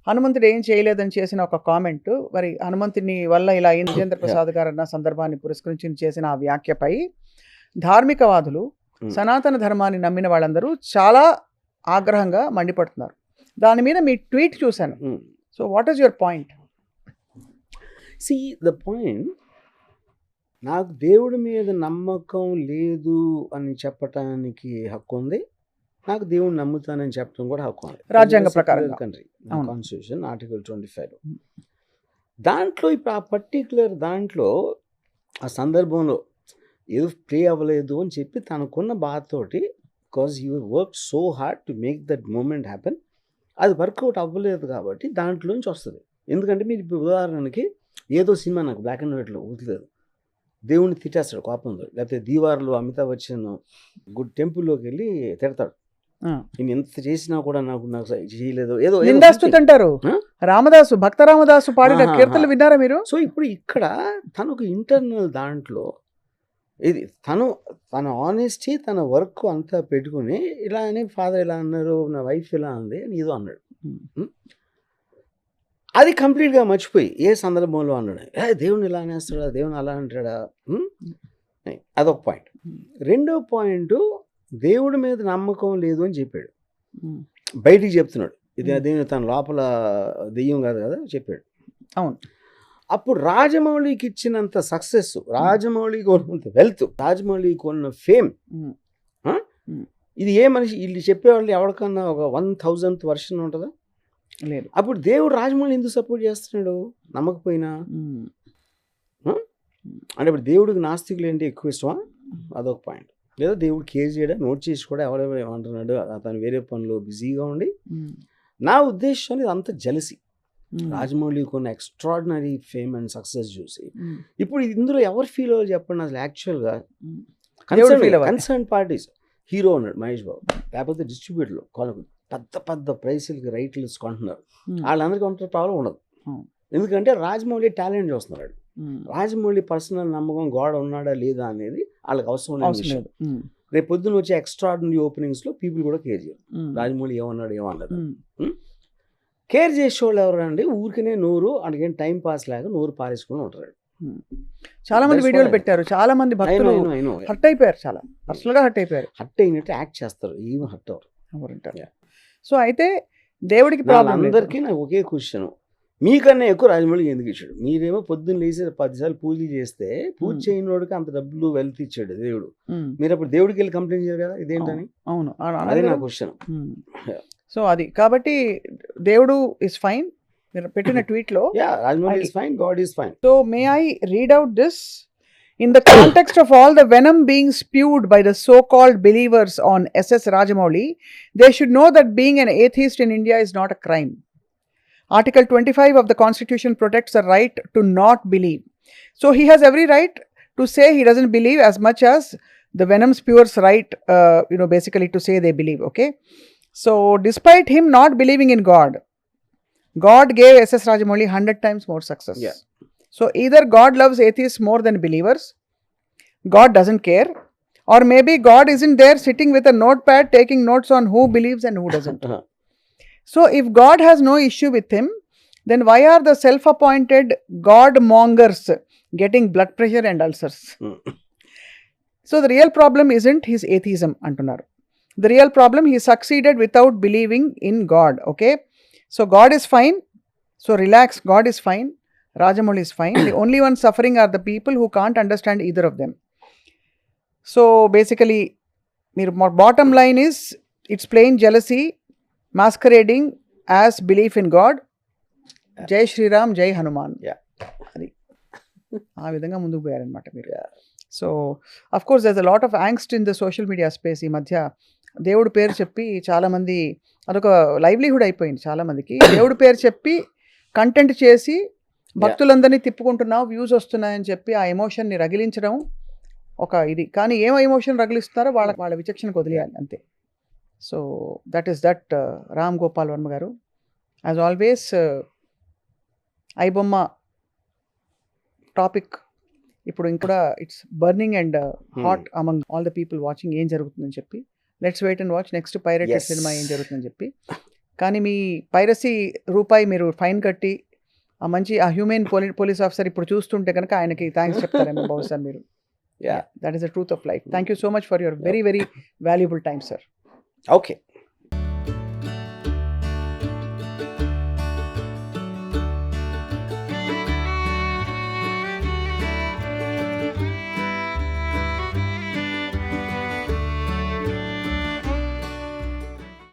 హనుమంతుడు ఏం చేయలేదని చేసిన ఒక కామెంట్, మరి హనుమంతుని వల్ల ఇలా అయింది రాజేంద్ర ప్రసాద్ గారు అన్న సందర్భాన్ని పురస్కరించి చేసిన ఆ వ్యాఖ్యపై ధార్మికవాదులు, సనాతన ధర్మాన్ని నమ్మిన వాళ్ళందరూ చాలా ఆగ్రహంగా మండిపడుతున్నారు. దాని మీద మీ ట్వీట్ చూశాను. So what is your point? See the point, నాకు దేవుడి మీద నమ్మకం లేదు అని చెప్పటానికి హక్కు ఉంది, నాకు దేవుడిని నమ్ముతానని చెప్పడం కూడా హక్కు ఉంది. రాజ్యాంగ ప్రకారం కంట్రీ కాన్స్టిట్యూషన్ ఆర్టికల్ 25. దాంట్లో ఇప్పుడు ఆ పర్టికులర్ దాంట్లో ఆ సందర్భంలో ఏదో ప్లే అవ్వలేదు అని చెప్పి తనకున్న బాధతోటి, because you work so hard to make that moment happen, అది వర్కౌట్ అవ్వలేదు కాబట్టి దాంట్లోంచి వస్తుంది. ఎందుకంటే మీరు ఇప్పుడు ఉదాహరణకి ఏదో సినిమా నాకు బ్లాక్ అండ్ వైట్లో వదిలేదు, దేవుణ్ణి తిట్టేస్తాడు కోపంతో, లేకపోతే దీవార్లో అమితాబ్ బచ్చన్ గుడ్ టెంపుల్లోకి వెళ్ళి తిడతాడు, నేను ఎంత చేసినా కూడా నాకు చేయలేదు, ఏదో నిందాస్తుతి అంటారు. రామదాసు, భక్త రామదాసు పాడిన కీర్తనలు విన్నారా మీరు? సో ఇప్పుడు ఇక్కడ తనకు ఇంటర్నల్ దాంట్లో ఇది తన ఆనెస్టీ, తన వర్క్ అంతా పెట్టుకుని ఇలా అని ఫాదర్ ఇలా అన్నారు, నా వైఫ్ ఇలా అంది అని ఏదో అన్నాడు. అది కంప్లీట్గా మర్చిపోయి ఏ సందర్భంలో అన్నాడు, దేవుని ఇలా అనేస్తాడా, దేవుని అలా అంటాడా, అదొక పాయింట్. రెండో పాయింట్, దేవుడి మీద నమ్మకం లేదు అని చెప్పాడు, బయటికి చెప్తున్నాడు. ఇది అదే తన లోపల దెయ్యం కాదు కదా చెప్పాడు. అవును. అప్పుడు రాజమౌళికి ఇచ్చినంత సక్సెస్, రాజమౌళికి ఉన్నంత వెల్త్, రాజమౌళికి ఉన్న ఫేమ్, ఇది ఏ మనిషి వీళ్ళు చెప్పేవాళ్ళు ఎవరికన్నా ఒక 1000th వర్షన్ ఉంటుందా? లేదు. అప్పుడు దేవుడు రాజమౌళి ఎందుకు సపోర్ట్ చేస్తున్నాడు నమ్మకపోయినా? అంటే ఇప్పుడు దేవుడికి నాస్తికులు ఏంటి ఎక్కువ ఇష్టమా? అదొక పాయింట్. లేదా దేవుడు కేర్ చేయడా, నోట్ చేసి కూడా ఎవరెవరు ఏమంటున్నాడు, అతను వేరే పనులు బిజీగా ఉండి. నా ఉద్దేశం ఇది అంత జలసి, రాజమౌళి కొన్ని ఎక్స్ట్రాడినరీ ఫేమ్ అండ్ సక్సెస్ చూసి ఇప్పుడు ఇందులో ఎవరు ఫీల్ అవ్వాలి చెప్పండి అసలు? యాక్చువల్గా కన్సర్న్ పార్టీస్, హీరో ఉన్నాడు మహేష్ బాబు, లేకపోతే డిస్ట్రిబ్యూటర్లు కొనకు పెద్ద పెద్ద ప్రైసులకి రైట్లు కొంటున్నారు, వాళ్ళందరికీ కొంత ప్రాబ్లం ఉండదు. ఎందుకంటే రాజమౌళి టాలెంట్ చూస్తున్నాడు, రాజమౌళి పర్సనల్ నమ్మకం గోడ ఉన్నాడా లేదా అనేది వాళ్ళకి అవసరం లేదు. రేపు పొద్దున్న వచ్చే ఎక్స్ట్రాడినరీ ఓపెనింగ్స్లో పీపుల్ కూడా కేర్ చేయరు, రాజమౌళి ఏమన్నాడు ఏమన్నది. కేర్ చేసేవాళ్ళు ఎవరండి? ఊరికనే నోరు అడిగిన టైం పాస్ లాగా నోరు పారేసుకుని ఉంటారు. చాలా మంది వీడియోలు పెట్టారు, చాలా మంది భక్తులు హర్ట్ అయిపోయారు, చాలా పర్సనల్ గా హర్ట్ అయిపోయారు. హర్ట్ అయినట్టు యాక్ట్ చేస్తారు, ఏమి హర్ట్ అవ్వరు. సో అయితే దేవుడికి ప్రాబ్లం. అందరికీ నాకు ఒకే క్వశ్చన్, మీకన్నా ఎక్కువ రాజమౌళి ఎందుకు ఇచ్చాడు? మీరేమో పొద్దున్న లేచి 10 సార్లు పూజలు చేస్తే పూజ చేయని వాడికి అంత డబ్బులు వెల్త్ ఇచ్చాడు దేవుడు, మీరు అప్పుడు దేవుడికి వెళ్ళి కంప్లైంట్ చేయరు కదా ఇదేంటని? అవును, అదే నా క్వశ్చన్. సో అది కాబట్టి దేవుడు ఇస్ ఫైన్, మీరు పెట్టిన ట్వీట్ లో Rajamouli is fine, God is fine. So may I read out this in the context of all the venom being spewed by the so-called believers on SS Rajamouli, they should know that being an atheist in India is not a crime. Article 25 of the Constitution protects the right to not believe. So he has every right to say he doesn't believe as much as the venom spewers right, basically to say they believe, okay? So despite him not believing in God, God gave SS Rajamouli 100 times more success. Yeah. So either God loves atheists more than believers, God doesn't care, or maybe God isn't there sitting with a notepad taking notes on who believes and who doesn't. So if God has no issue with him, then why are the self-appointed God mongers getting blood pressure and ulcers? So the real problem isn't his atheism, antunaru. The real problem, he succeeded without believing in God, okay? So God is fine, so relax, God is fine, Rajamouli is fine. The only ones suffering are the people who can't understand either of them. So basically, bottom line is, it's plain jealousy masquerading as belief in God. Jai Shri Ram, Jai Hanuman. అది ఆ విధంగా ముందుకు పోయారనమాట మీరు. So of course there's a lot of angst in the social media space ఈ మధ్య. దేవుడి పేరు చెప్పి చాలామంది అదొక లైవ్లీహుడ్ అయిపోయింది చాలామందికి. దేవుడి పేరు చెప్పి కంటెంట్ చేసి భక్తులందరినీ తిప్పుకుంటున్నావు, వ్యూస్ వస్తున్నాయని చెప్పి ఆ ఎమోషన్ని రగిలించడం ఒక ఇది. కానీ ఏం ఎమోషన్ రగిలిస్తున్నారో వాళ్ళ విచక్షణకు వదిలేయాలి అంతే. So that is that Ram Gopal Varma garu. As always iBomma topic ఇప్పుడు ఇంకా it's burning and hot among all the people watching ఏం జరుగుతుందని చెప్పి. Let's wait and watch next pirated Yes. సినిమా ఏం జరుగుతుందని చెప్పి. కానీ మీ పైరసీ రూపాయి మీరు ఫైన్ కట్టి ఆ హ్యూమెన్ పోలీస్ ఆఫీసర్ ఇప్పుడు చూస్తుంటే కనుక ఆయనకి థ్యాంక్స్ చెప్తారేమో బహుశా మీరు. Yeah. That is the truth of life. Thank you so much for your very very valuable time sir. Okay.